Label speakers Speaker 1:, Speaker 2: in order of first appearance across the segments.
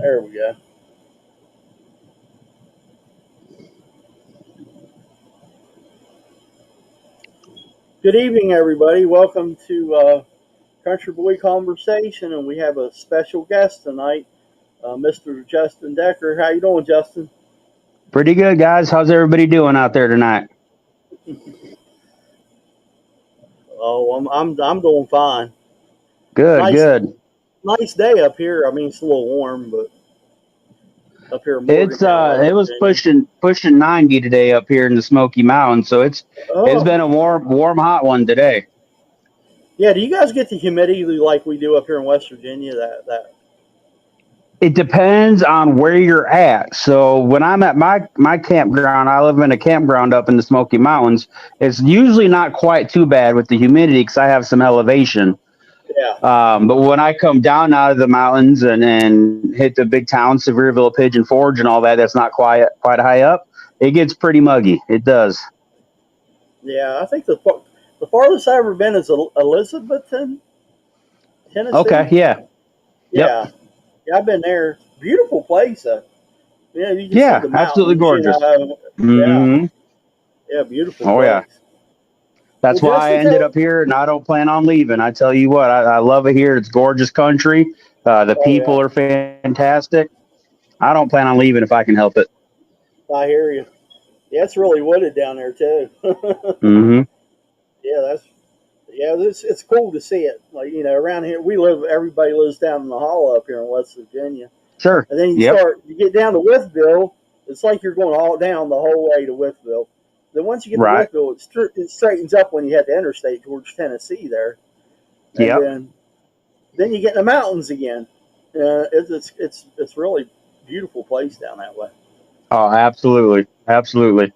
Speaker 1: There we go. Good evening, everybody. Welcome to Country Boy Conversation, and we have a special guest tonight, Mr. Justin Decker. How you doing, Justin?
Speaker 2: Pretty good, guys. How's everybody doing out there tonight?
Speaker 1: Oh, I'm doing fine.
Speaker 2: Good,
Speaker 1: Nice
Speaker 2: good.
Speaker 1: nice day up here. I mean, it's a little warm, but up here in
Speaker 2: It's
Speaker 1: Morgantown, West
Speaker 2: it was
Speaker 1: Virginia.
Speaker 2: pushing 90 today up here in the Smoky Mountains, so it's
Speaker 1: Oh,
Speaker 2: been a warm hot one today.
Speaker 1: yeah. Do you guys get the humidity like we do up here in West Virginia? That.
Speaker 2: It depends on where you're at. So when I'm at my campground, I live in a campground up in the Smoky Mountains. It's usually not quite too bad with the humidity because I have some elevation.
Speaker 1: Yeah.
Speaker 2: But when I come down out of the mountains and hit the big towns, Sevierville, Pigeon Forge, and all that, that's not quite high up. It gets pretty muggy. It does.
Speaker 1: Yeah. I think the farthest I've ever been is Elizabethton,
Speaker 2: Okay.
Speaker 1: Tennessee.
Speaker 2: Yeah. Yep.
Speaker 1: Yeah. Yeah, I've been there. Beautiful place. Yeah, you can see
Speaker 2: Yeah.
Speaker 1: the
Speaker 2: Absolutely
Speaker 1: mountains.
Speaker 2: gorgeous.
Speaker 1: Yeah,
Speaker 2: Hmm.
Speaker 1: yeah, beautiful
Speaker 2: Oh yeah.
Speaker 1: place. Well,
Speaker 2: That's why I
Speaker 1: Justin,
Speaker 2: ended up here, and I don't plan on leaving. I tell you what, I love it here. It's gorgeous country. The
Speaker 1: oh yeah,
Speaker 2: people are fantastic. I don't plan on leaving if I can help it.
Speaker 1: I hear you. Yeah, it's really wooded down there too.
Speaker 2: Hmm.
Speaker 1: Yeah, it's cool to see it. Like around here we live. Everybody lives down in the hollow up here in West Virginia,
Speaker 2: Sure.
Speaker 1: and then
Speaker 2: Yep.
Speaker 1: you get down to Withville. It's like you're going all down the whole way to Withville. Then once you get to
Speaker 2: Right.
Speaker 1: Withville, it straightens up when you hit the interstate towards Tennessee there, and
Speaker 2: Yep.
Speaker 1: then you get in the mountains again. It's really beautiful place down that way.
Speaker 2: Oh, absolutely. Absolutely.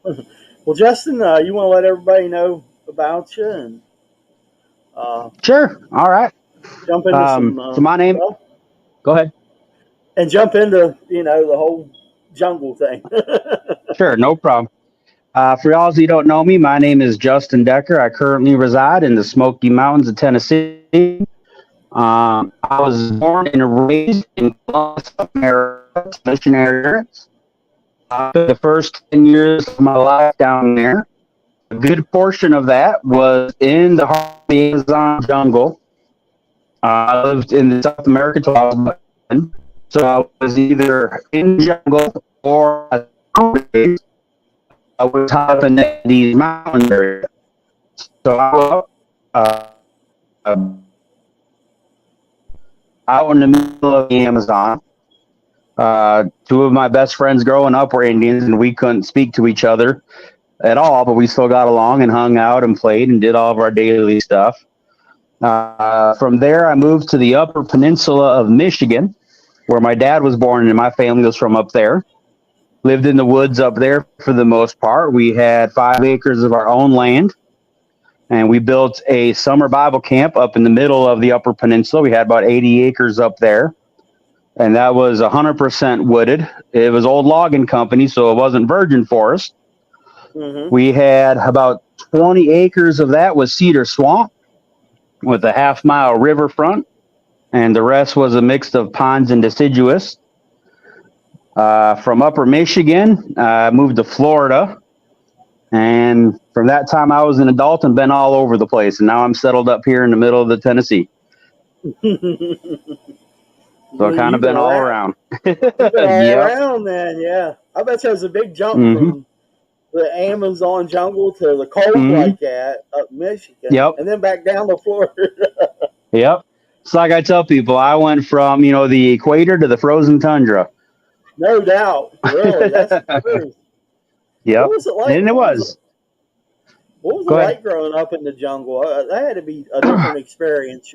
Speaker 1: Well, Justin, you want to let everybody know about you and uh,
Speaker 2: Sure. All right.
Speaker 1: jump into some
Speaker 2: So my name.
Speaker 1: stuff
Speaker 2: Go ahead.
Speaker 1: and jump into the whole jungle thing.
Speaker 2: Sure. No problem. For y'all who don't know me, my name is Justin Decker. I currently reside in the Smoky Mountains of Tennessee. I was born and raised in Columbus, America, missionary parents. The first 10 years of my life down there, a good portion of that was in the heart of the Amazon jungle. I lived in the South America till I was about 10. So I was either in the jungle or I was up in these mountain areas. So I grew up uh, out in the middle of the Amazon. Two of my best friends growing up were Indians, and we couldn't speak to each other at all, but we still got along and hung out and played and did all of our daily stuff. From there, I moved to the Upper Peninsula of Michigan, where my dad was born, and my family was from up there. Lived in the woods up there for the most part. We had 5 acres of our own land, and we built a summer Bible camp up in the middle of the Upper Peninsula. We had about 80 acres up there, and that was 100% wooded. It was old logging company, so it wasn't virgin forest.
Speaker 1: Hmm.
Speaker 2: We had about 20 acres of that was cedar swamp with a half-mile riverfront, and the rest was a mix of ponds and deciduous. From Upper Michigan, I moved to Florida, and from that time I was an adult and been all over the place, and now I'm settled up here in the middle of the Tennessee. So I've kind of
Speaker 1: You've been
Speaker 2: been all
Speaker 1: around.
Speaker 2: around.
Speaker 1: You've been all
Speaker 2: Yep.
Speaker 1: around, man. Yeah, I bet there's a big jump
Speaker 2: Hmm.
Speaker 1: from the Amazon jungle to the cold
Speaker 2: Hmm.
Speaker 1: like that up Michigan,
Speaker 2: Yep.
Speaker 1: and then back down to Florida.
Speaker 2: Yep. It's like I tell people, I went from, the equator to the frozen tundra.
Speaker 1: No doubt, really, that's the truth. What
Speaker 2: Yep.
Speaker 1: was it like?
Speaker 2: And it was.
Speaker 1: What was it
Speaker 2: Go ahead.
Speaker 1: like growing up in the jungle? That had to be a different experience.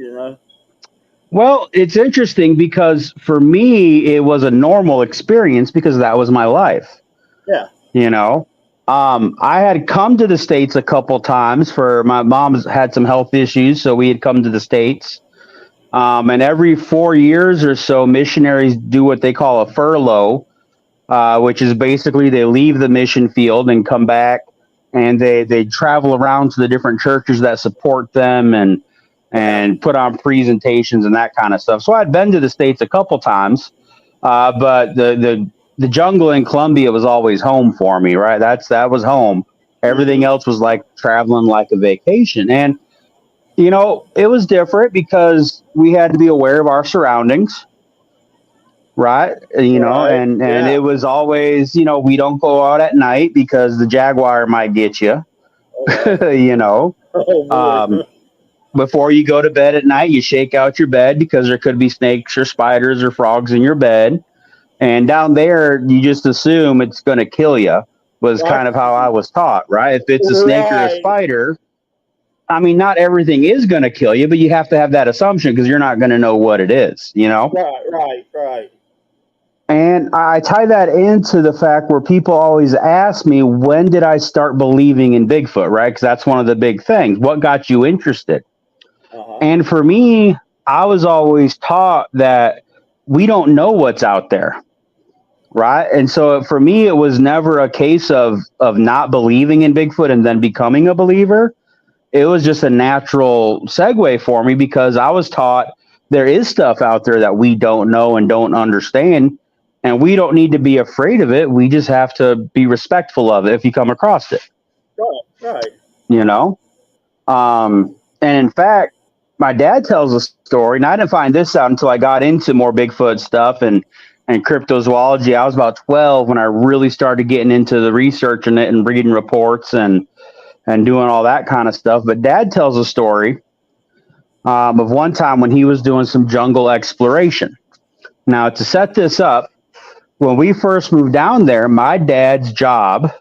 Speaker 2: Well, it's interesting because for me, it was a normal experience because that was my life.
Speaker 1: Yeah.
Speaker 2: You know, I had come to the States a couple times for my mom's had some health issues. So we had come to the States. And every 4 years or so, missionaries do what they call a furlough, which is basically they leave the mission field and come back, and they travel around to the different churches that support them and put on presentations and that kind of stuff. So I'd been to the States a couple times, But the jungle in Columbia was always home for me, right? That was home. Everything
Speaker 1: Hmm.
Speaker 2: else was like traveling like a vacation. And it was different because we had to be aware of our surroundings, right?
Speaker 1: Right.
Speaker 2: And
Speaker 1: Yeah.
Speaker 2: it was always, we don't go out at night because the jaguar might get you.
Speaker 1: Oh wow.
Speaker 2: you know,
Speaker 1: Oh boy.
Speaker 2: um, before you go to bed at night, you shake out your bed because there could be snakes or spiders or frogs in your bed. And down there, you just assume it's going to kill you. Was
Speaker 1: Right.
Speaker 2: kind of how I was taught, right? If it's a snake or a
Speaker 1: Right.
Speaker 2: spider, I mean, not everything is going to kill you, but you have to have that assumption because you're not going to know what it is.
Speaker 1: Right. Right. Right.
Speaker 2: And I tie that into the fact where people always ask me, when did I start believing in Bigfoot, right? Because that's one of the big things. What got you interested?
Speaker 1: Uh-huh.
Speaker 2: And for me, I was always taught that we don't know what's out there, right? And so for me, it was never a case of not believing in Bigfoot and then becoming a believer. It was just a natural segue for me because I was taught there is stuff out there that we don't know and don't understand, and we don't need to be afraid of it. We just have to be respectful of it if you come across it,
Speaker 1: Right. Right.
Speaker 2: you know? And in fact, my dad tells a story, and I didn't find this out until I got into more Bigfoot stuff and cryptozoology. I was about 12 when I really started getting into the research in it and reading reports and doing all that kind of stuff. But dad tells a story of one time when he was doing some jungle exploration. Now, to set this up, when we first moved down there, my dad's job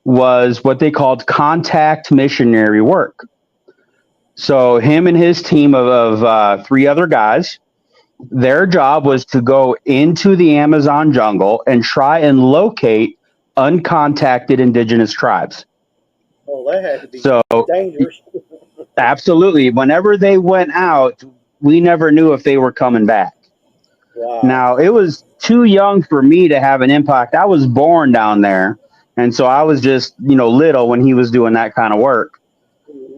Speaker 2: was what they called contact missionary work. So, him and his team of three other guys, their job was to go into the Amazon jungle and try and locate uncontacted indigenous tribes.
Speaker 1: Oh, that had to be
Speaker 2: So,
Speaker 1: dangerous.
Speaker 2: absolutely. Whenever they went out, we never knew if they were coming back.
Speaker 1: Wow.
Speaker 2: Now, it was too young for me to have an impact. I was born down there. And so I was just, little when he was doing that kind of work.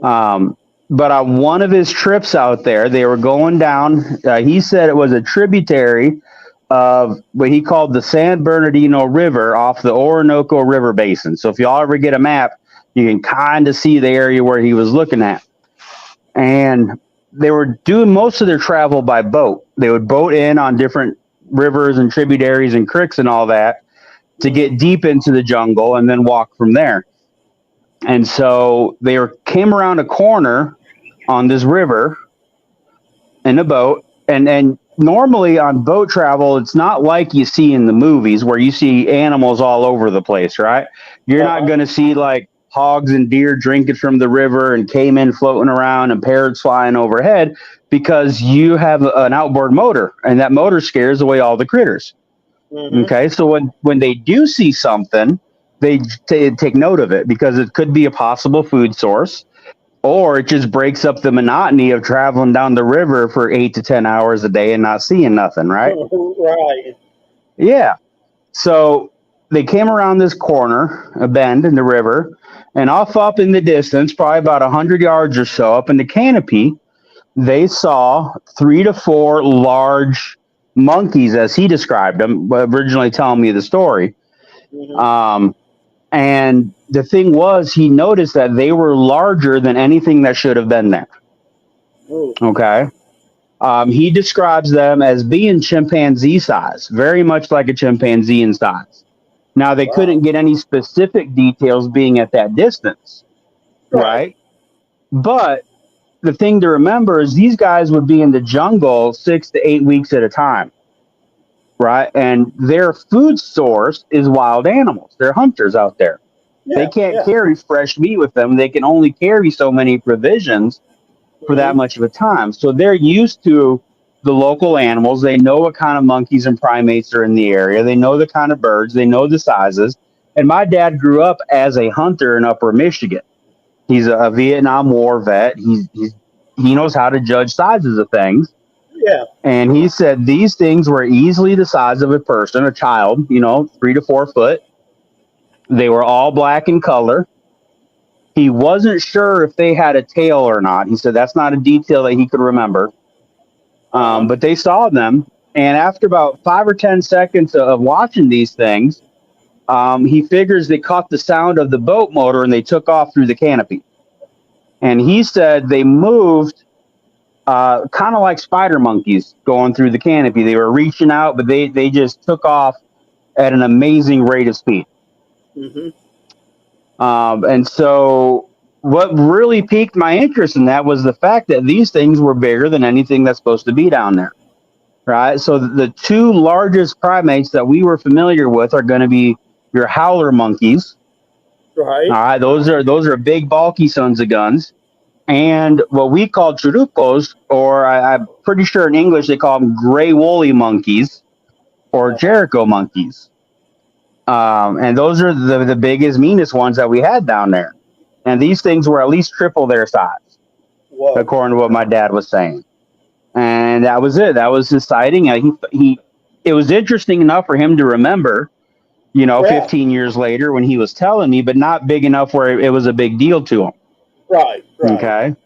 Speaker 1: Mhm.
Speaker 2: But on one of his trips out there, they were going down. He said it was a tributary of what he called the San Bernardino River off the Orinoco River Basin. So if y'all ever get a map, you can kind of see the area where he was looking at. And they were doing most of their travel by boat. They would boat in on different rivers and tributaries and creeks and all that to get deep into the jungle and then walk from there. And so came around a corner on this river in a boat. And normally on boat travel, it's not like you see in the movies where you see animals all over the place, right? You're not
Speaker 1: Uh-huh.
Speaker 2: going to see like hogs and deer drinking from the river and caiman floating around and parrots flying overhead because you have an outboard motor and that motor scares away all the critters.
Speaker 1: Hmm.
Speaker 2: Okay, so when they do see something, they take note of it because it could be a possible food source, or it just breaks up the monotony of traveling down the river for 8 to 10 hours a day and not seeing nothing, right?
Speaker 1: Right.
Speaker 2: Yeah. So they came around this corner, a bend in the river, and off up in the distance, probably about 100 yards or so, up in the canopy, they saw 3 to 4 large monkeys, as he described them, originally telling me the story.
Speaker 1: Hmm.
Speaker 2: Um, and the thing was, he noticed that they were larger than anything that should have been there.
Speaker 1: Oh.
Speaker 2: Okay. He describes them as being chimpanzee size, very much like a chimpanzee in size. Now, they couldn't
Speaker 1: Wow.
Speaker 2: get any specific details being at that distance,
Speaker 1: Right.
Speaker 2: right? But the thing to remember is these guys would be in the jungle 6 to 8 weeks at a time, right? And their food source is wild animals. They're hunters out there. They
Speaker 1: Yeah.
Speaker 2: can't
Speaker 1: Yeah.
Speaker 2: carry fresh meat with them. They can only carry so many provisions for that
Speaker 1: Hmm.
Speaker 2: much of a time. So they're used to the local animals. They know what kind of monkeys and primates are in the area. They know the kind of birds. They know the sizes. And my dad grew up as a hunter in Upper Michigan. He's a Vietnam War vet. He knows how to judge sizes of things.
Speaker 1: Yeah.
Speaker 2: And he said these things were easily the size of a person, a child, 3 to 4 foot. They were all black in color. He wasn't sure if they had a tail or not. He said that's not a detail that he could remember.
Speaker 1: Uh-huh.
Speaker 2: But they saw them, And after about 5 or 10 seconds of watching these things, he figures they caught the sound of the boat motor and they took off through the canopy. And he said they moved kind of like spider monkeys going through the canopy. They were reaching out, but they just took off at an amazing rate of speed.
Speaker 1: Mm-hmm.
Speaker 2: And so what really piqued my interest in that was the fact that these things were bigger than anything that's supposed to be down there. Right. So the two largest primates that we were familiar with are going to be your howler monkeys.
Speaker 1: Right.
Speaker 2: All right. Those are big, bulky sons of guns. And what we call churucos, or I'm pretty sure in English they call them gray woolly monkeys or Jericho monkeys. And those are the biggest, meanest ones that we had down there. And these things were at least triple their size,
Speaker 1: Whoa.
Speaker 2: according to what my dad was saying. And that was it. That was his sighting. It was interesting enough for him to remember, 15 years later when he was telling me, but not big enough where it was a big deal to him.
Speaker 1: Right.
Speaker 2: Okay.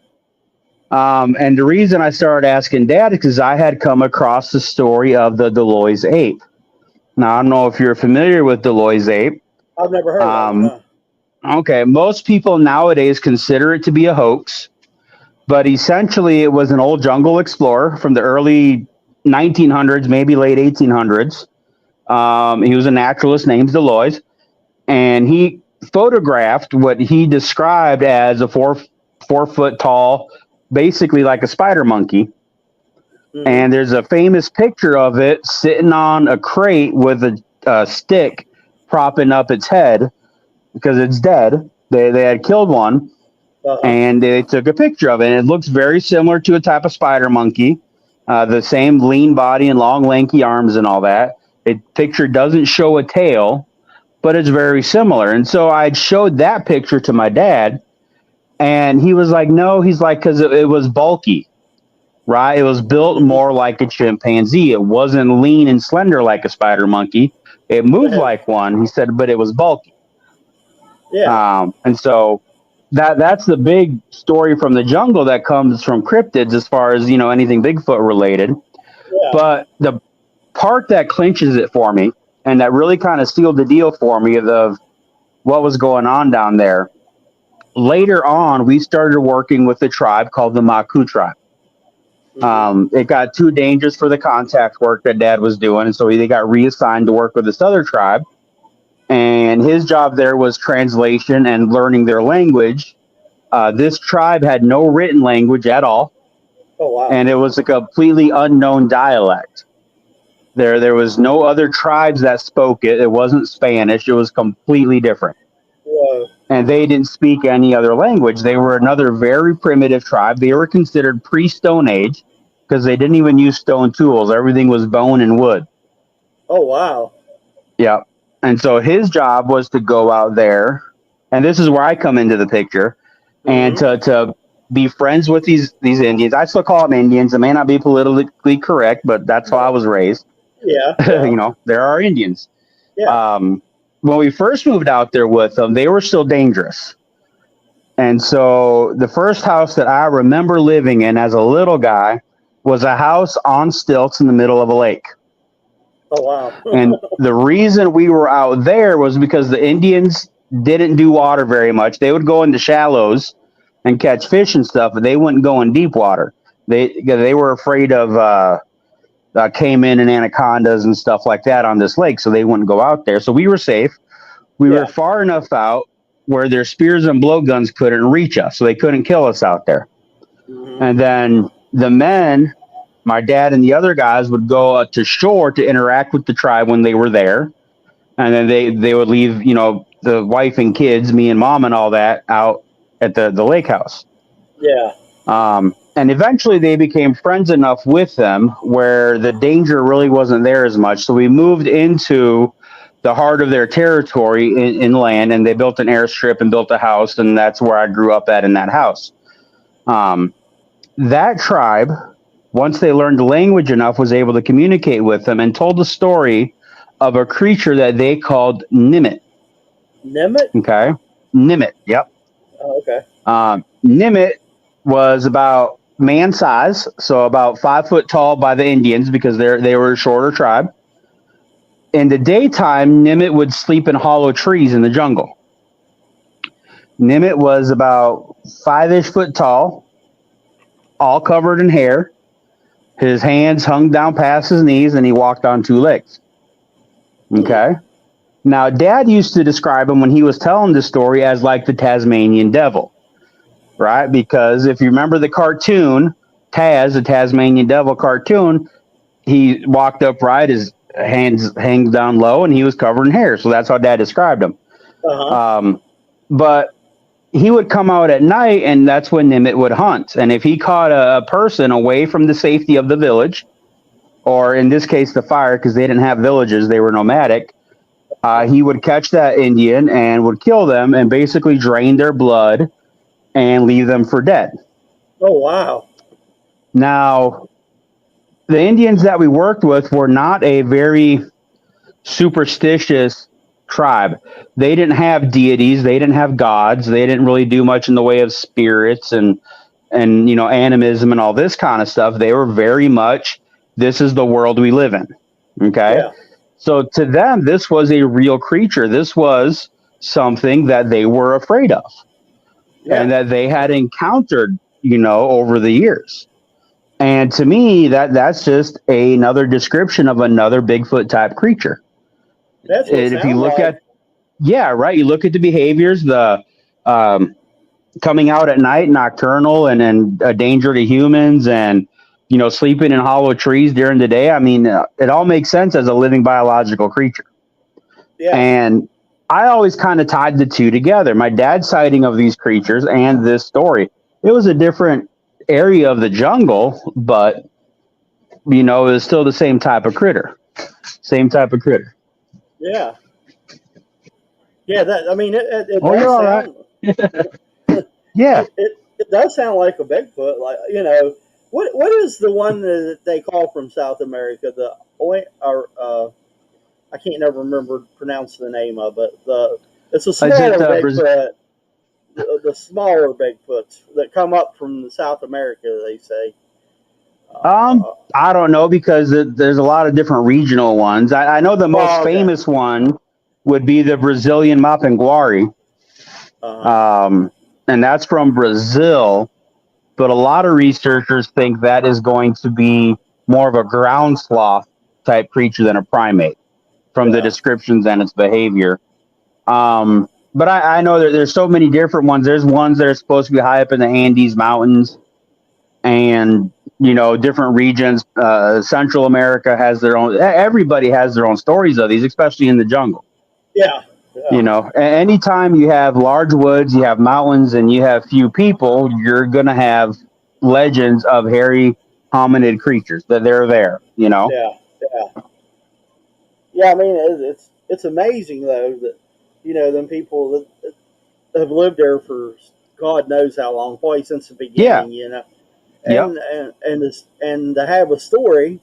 Speaker 2: And the reason I started asking Dad is because I had come across the story of the Deloy's ape. Now, I don't know if you're familiar with Deloy's ape.
Speaker 1: I've never heard of it. No.
Speaker 2: Okay. Most people nowadays consider it to be a hoax, but essentially it was an old jungle explorer from the early 1900s, maybe late 1800s. He was a naturalist named Deloy, and he photographed what he described as a four foot tall, basically like a spider monkey. Mm-hmm. And there's a famous picture of it sitting on a crate with a stick propping up its head because it's dead. They had killed one, and they took a picture of it. And it looks very similar to a type of spider monkey, the same lean body and long, lanky arms and all that. The picture doesn't show a tail, but it's very similar. And so I showed that picture to my dad, and he was like, no, he's like, because it was bulky, right? It was built more like a chimpanzee. It wasn't lean and slender like a spider monkey. It moved like one, he said, but it was bulky.
Speaker 1: Yeah.
Speaker 2: And so that's the big story from the jungle that comes from cryptids as far as, anything Bigfoot related.
Speaker 1: Yeah.
Speaker 2: But the part that clinches it for me, and that really kind of sealed the deal for me of what was going on down there. Later on, we started working with a tribe called the Maku tribe. Mm-hmm. It got too dangerous for the contact work that Dad was doing, and so they got reassigned to work with this other tribe. And his job there was translation and learning their language. This tribe had no written language at all.
Speaker 1: Oh, wow.
Speaker 2: And it was a completely unknown dialect. There was no other tribes that spoke it. It wasn't Spanish. It was completely different.
Speaker 1: Whoa.
Speaker 2: And they didn't speak any other language. They were another very primitive tribe. They were considered pre-Stone Age because they didn't even use stone tools. Everything was bone and wood.
Speaker 1: Oh, wow.
Speaker 2: Yeah. And so his job was to go out there, and this is where I come into the picture, and to be friends with these Indians. I still call them Indians. It may not be politically correct, but that's how I was raised.
Speaker 1: Yeah.
Speaker 2: There are Indians.
Speaker 1: Yeah.
Speaker 2: When we first moved out there with them, they were still dangerous. And so the first house that I remember living in as a little guy was a house on stilts in the middle of a lake.
Speaker 1: Oh, wow.
Speaker 2: And the reason we were out there was because the Indians didn't do water very much. They would go into shallows and catch fish and stuff, but they wouldn't go in deep water. They were afraid of caiman and anacondas and stuff like that on this lake, so they wouldn't go out there. So we were safe. We were far enough out where their spears and blowguns couldn't reach us, so they couldn't kill us out there. Mm-hmm. And then the men, my dad and the other guys, would go to shore to interact with the tribe when they were there. And then they would leave, the wife and kids, me and mom and all that, out at the lake house.
Speaker 1: Yeah.
Speaker 2: And eventually they became friends enough with them where the danger really wasn't there as much. So we moved into the heart of their territory in land, and they built an airstrip and built a house, and that's where I grew up in that house. That tribe, once they learned the language enough, was able to communicate with them and told the story of a creature that they called Nimit.
Speaker 1: Nimit?
Speaker 2: Okay. Nimit, yep.
Speaker 1: Oh, okay.
Speaker 2: Nimit was about man size, so about 5 foot tall by the Indians because they were a shorter tribe. In the daytime, Nimit would sleep in hollow trees in the jungle. Nimit was about 5-ish foot tall, all covered in hair. His hands hung down past his knees, and he walked on 2 legs. Okay. Now, Dad used to describe him when he was telling the story as like the Tasmanian devil, right? Because if you remember the cartoon, Taz, the Tasmanian devil cartoon, he walked upright, his hands hang down low, and he was covered in hair. So that's how Dad described him. But he would come out at night, and that's when Nimit would hunt. And if he caught a person away from the safety of the village, or in this case, the fire, because they didn't have villages, they were nomadic, he would catch that Indian and would kill them and basically drain their blood and leave them for dead.
Speaker 1: Oh, wow.
Speaker 2: Now, the Indians that we worked with were not a very superstitious tribe. They didn't have deities, they didn't have gods, they didn't really do much in the way of spirits and animism and all this kind of stuff. They were very much, this is the world we live in. Okay.
Speaker 1: Yeah.
Speaker 2: So to them, this was a real creature. This was something that they were afraid of and that they had encountered, over the years. And to me, that's just another description of another Bigfoot type creature.
Speaker 1: That's what
Speaker 2: if you look at, you look at the behaviors, the coming out at night, nocturnal, and a danger to humans, and sleeping in hollow trees during the day. I mean, it all makes sense as a living biological creature. Yeah. And I always kind of tied the two together. My dad's sighting of these creatures and this story. It was a different area of the jungle, but it was still the same type of critter.
Speaker 1: Yeah. Yeah, it
Speaker 2: oh, you're all right. Yeah.
Speaker 1: It does sound like a Bigfoot. Like, what is the one that they call from South America? I can't never remember pronounce the name of it. It's a smaller Bigfoot. The smaller Bigfoots that come up from South America, they say.
Speaker 2: I don't know, because there's a lot of different regional ones. I know the most famous one would be the Brazilian Mapinguari. And that's from Brazil. But a lot of researchers think that is going to be more of a ground sloth type creature than a primate from the descriptions and its behavior. But I know that there's so many different ones. There's ones that are supposed to be high up in the Andes Mountains and, different regions. Central America has their own. Everybody has their own stories of these, especially in the jungle.
Speaker 1: Yeah.
Speaker 2: Anytime you have large woods, you have mountains, and you have few people, you're going to have legends of hairy hominid creatures that they're there,
Speaker 1: Yeah. I mean, it's amazing, though, that, them people that have lived there for God knows how long, probably since the beginning, And to have a story,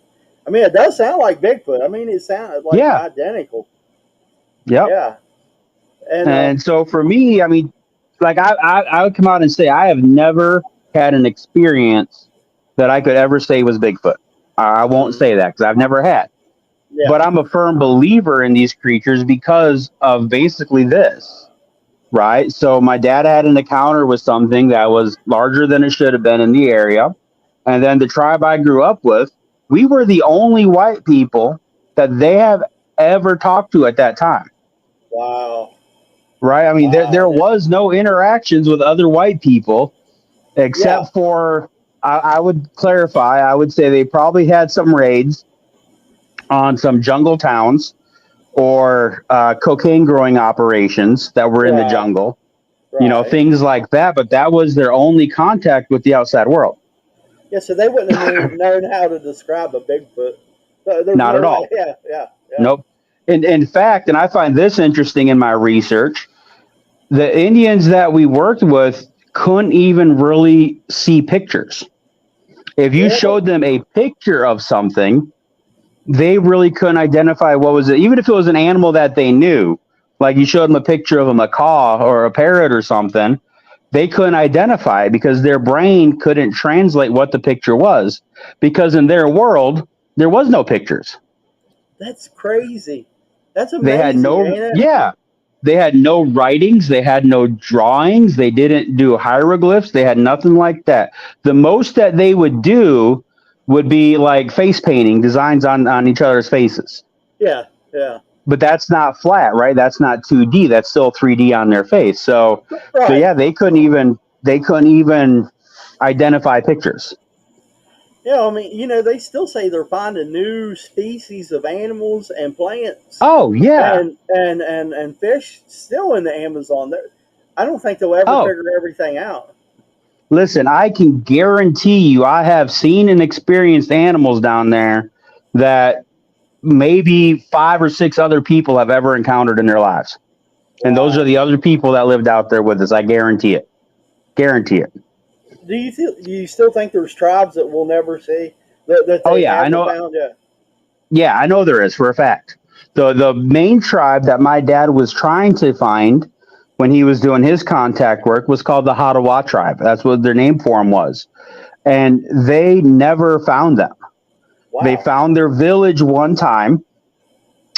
Speaker 1: I mean, it does sound like Bigfoot. I mean, it sounds like identical.
Speaker 2: Yeah. And so for me, I mean, like I would come out and say I have never had an experience that I could ever say was Bigfoot. I won't say that because I've never had. Yeah. But I'm a firm believer in these creatures because of basically this, right? So my dad had an encounter with something that was larger than it should have been in the area. And then the tribe I grew up with, we were the only white people that they have ever talked to at that time.
Speaker 1: Wow.
Speaker 2: Right? I mean, there was no interactions with other white people except for, I would clarify, I would say they probably had some raids on some jungle towns or cocaine growing operations that were in the jungle, things like that. But that was their only contact with the outside world.
Speaker 1: Yeah, so they wouldn't have known how to describe a Bigfoot.
Speaker 2: Not at all.
Speaker 1: Yeah.
Speaker 2: Nope. In fact, and I find this interesting in my research, the Indians that we worked with couldn't even really see pictures. If you showed them a picture of something, they really couldn't identify what was it, even if it was an animal that they knew. Like you showed them a picture of a macaw or a parrot or something, they couldn't identify it because their brain couldn't translate what the picture was, because in their world there was no pictures.
Speaker 1: That's crazy. That's
Speaker 2: They had
Speaker 1: amazing,
Speaker 2: no,
Speaker 1: ain't it?
Speaker 2: yeah, they had no writings, they had no drawings, they didn't do hieroglyphs, they had nothing like that. The most that they would do would be like face painting designs on each other's faces.
Speaker 1: Yeah, yeah.
Speaker 2: But that's not flat, right? That's not 2D. That's still 3D on their face. So
Speaker 1: Right.
Speaker 2: yeah, they couldn't even identify pictures.
Speaker 1: Yeah, I mean, they still say they're finding new species of animals and plants
Speaker 2: Oh yeah.
Speaker 1: and fish still in the Amazon. I don't think they'll ever
Speaker 2: Oh,
Speaker 1: figure everything out.
Speaker 2: listen, I can guarantee you, I have seen and experienced animals down there that maybe 5 or 6 other people have ever encountered in their lives, and those are
Speaker 1: Wow.
Speaker 2: the other people that lived out there with us. I guarantee it. Guarantee it.
Speaker 1: Do you still think there's tribes that we'll never see that
Speaker 2: Oh
Speaker 1: they
Speaker 2: yeah, I
Speaker 1: haven't
Speaker 2: know.
Speaker 1: found yet?
Speaker 2: Yeah, I know there is for a fact. The main tribe that my dad was trying to find when he was doing his contact work was called the Hadawa tribe. That's what their name for him was. And they never found them. They
Speaker 1: Wow.
Speaker 2: found their village one time,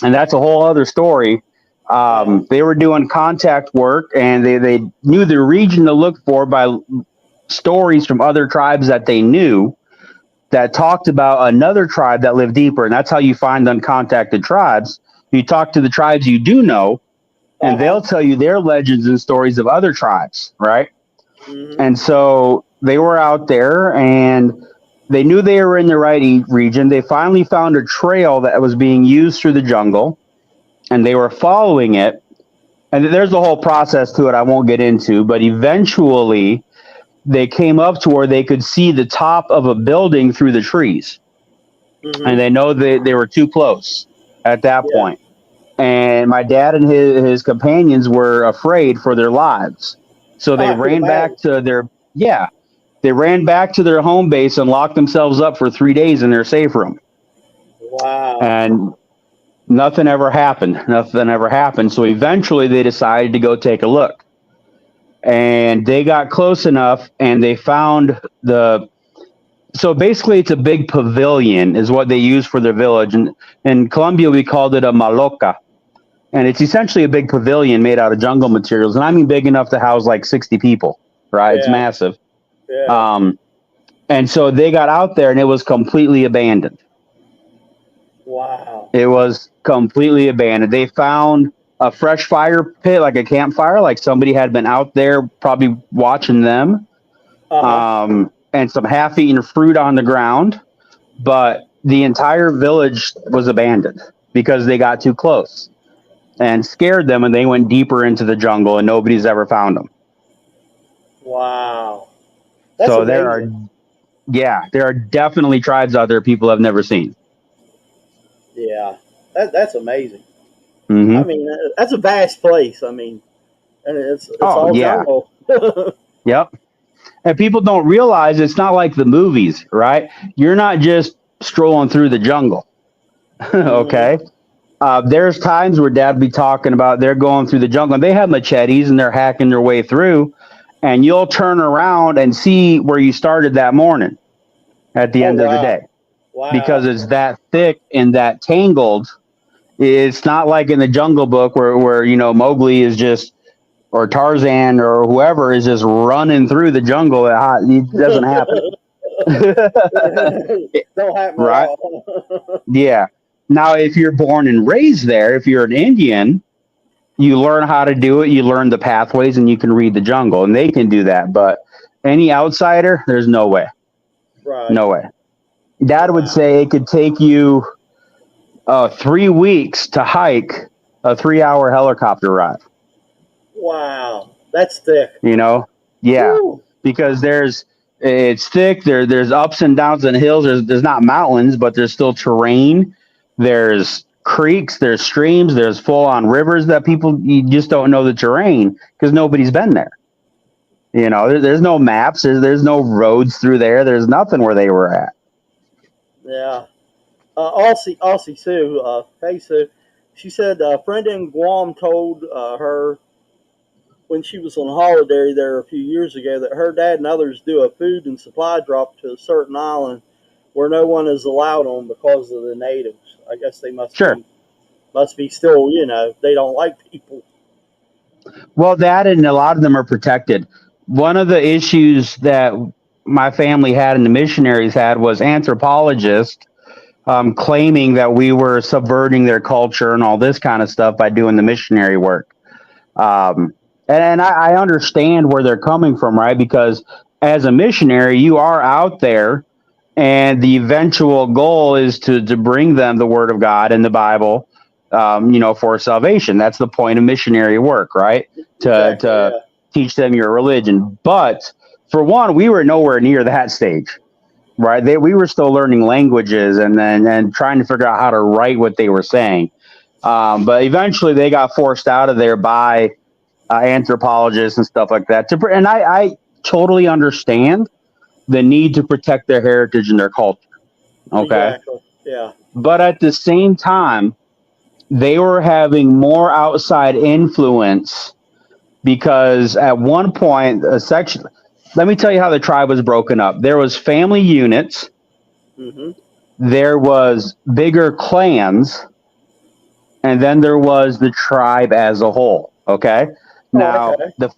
Speaker 2: and that's a whole other story.
Speaker 1: Uh-huh.
Speaker 2: They were doing contact work, and they knew the region to look for by stories from other tribes that they knew that talked about another tribe that lived deeper. And that's how you find uncontacted tribes. You talk to the tribes you do know, and
Speaker 1: Uh-huh.
Speaker 2: they'll tell you their legends and stories of other tribes, right?
Speaker 1: Hmm.
Speaker 2: And so they were out there, and they knew they were in the right region. They finally found a trail that was being used through the jungle, and they were following it. And there's a whole process to it I won't get into, but eventually they came up to where they could see the top of a building through the trees, and
Speaker 1: Hmm.
Speaker 2: they know they were too close at that
Speaker 1: Yeah.
Speaker 2: point. And my dad and his companions were afraid for their lives, so
Speaker 1: Oh,
Speaker 2: they
Speaker 1: I could
Speaker 2: ran
Speaker 1: imagine.
Speaker 2: back to their, yeah, they ran back to their home base and locked themselves up for 3 days in their safe room.
Speaker 1: Wow.
Speaker 2: And nothing ever happened. Nothing ever happened. So eventually they decided to go take a look, and they got close enough, and they found the, so basically it's a big pavilion is what they use for their village, and in Colombia we called it a maloca, and it's essentially a big pavilion made out of jungle materials, and I mean big enough to house like 60 people, right? It's
Speaker 1: Yeah.
Speaker 2: massive.
Speaker 1: Yeah.
Speaker 2: um and so they got out there, and it was completely abandoned.
Speaker 1: Wow.
Speaker 2: It was completely abandoned. They found a fresh fire pit, like a campfire, like somebody had been out there probably watching them,
Speaker 1: Uh-huh.
Speaker 2: and some half-eaten fruit on the ground, but the entire village was abandoned because they got too close and scared them, and they went deeper into the jungle, and nobody's ever found them.
Speaker 1: Wow. That's
Speaker 2: So there are,
Speaker 1: amazing.
Speaker 2: yeah, there are definitely tribes out there people have never seen.
Speaker 1: Yeah. That's amazing. I
Speaker 2: Hmm.
Speaker 1: mean, that's a vast place. I mean, and it's
Speaker 2: Oh
Speaker 1: all
Speaker 2: yeah.
Speaker 1: jungle.
Speaker 2: Yep. And people don't realize it's not like the movies, right? You're not just strolling through the jungle.
Speaker 1: Hmm.
Speaker 2: Okay. There's times where dad be talking about they're going through the jungle, and they have machetes and they're hacking their way through, and you'll turn around and see where you started that morning at the
Speaker 1: Oh,
Speaker 2: end of the
Speaker 1: wow.
Speaker 2: day, because
Speaker 1: Wow.
Speaker 2: it's that thick and that tangled. It's not like in the Jungle Book where Mowgli is just, or Tarzan or whoever is just running through the jungle. It doesn't happen.
Speaker 1: Don't happen at
Speaker 2: Right?
Speaker 1: all.
Speaker 2: Yeah. Now, if you're born and raised there, if you're an Indian, you learn how to do it. You learn the pathways, and you can read the jungle, and they can do that. But any outsider, there's no way.
Speaker 1: Right.
Speaker 2: No way. Dad would
Speaker 1: Wow.
Speaker 2: say it could take you 3 weeks to hike a 3-hour helicopter ride.
Speaker 1: Wow. That's thick.
Speaker 2: You know? Yeah.
Speaker 1: Woo.
Speaker 2: Because it's thick. There's ups and downs and hills. There's not mountains, but there's still terrain. There's creeks, there's streams, there's full on rivers that you just don't know the terrain because nobody's been there. There's no maps. There's no roads through there. There's nothing where they were at.
Speaker 1: Yeah. Aussie Sue. Hey Sue. She said a friend in Guam told her when she was on holiday there a few years ago that her dad and others do a food and supply drop to a certain island where no one is allowed on because of the natives. I guess they
Speaker 2: Sure.
Speaker 1: must be still, they don't like people.
Speaker 2: Well, that and a lot of them are protected. One of the issues that my family had and the missionaries had was anthropologists claiming that we were subverting their culture and all this kind of stuff by doing the missionary work. And I understand where they're coming from, right? Because as a missionary, you are out there, and the eventual goal is to bring them the Word of God and the Bible, for salvation. That's the point of missionary work, right? To teach them your religion. But for one, we were nowhere near that stage, right? We were still learning languages and trying to figure out how to write what they were saying. But eventually, they got forced out of there by anthropologists and stuff like that. And I totally understand the need to protect their heritage and their culture. Okay.
Speaker 1: Exactly. Yeah.
Speaker 2: But at the same time, they were having more outside influence because at one point, let me tell you how the tribe was broken up. There was family units.
Speaker 1: Mm-hmm.
Speaker 2: There was bigger clans. And then there was the tribe as a whole. Okay. Now, the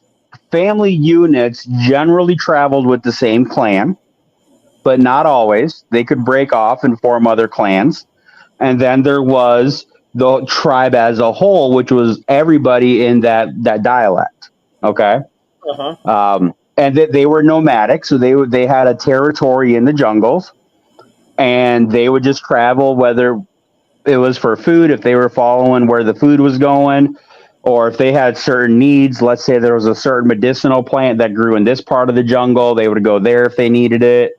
Speaker 2: family units generally traveled with the same clan, but not always. They could break off and form other clans. And then there was the tribe as a whole, which was everybody in that dialect. Okay. And they were nomadic. So they had a territory in the jungles, and they would just travel, whether it was for food, if they were following where the food was going, or if they had certain needs. Let's say there was a certain medicinal plant that grew in this part of the jungle, they would go there if they needed it.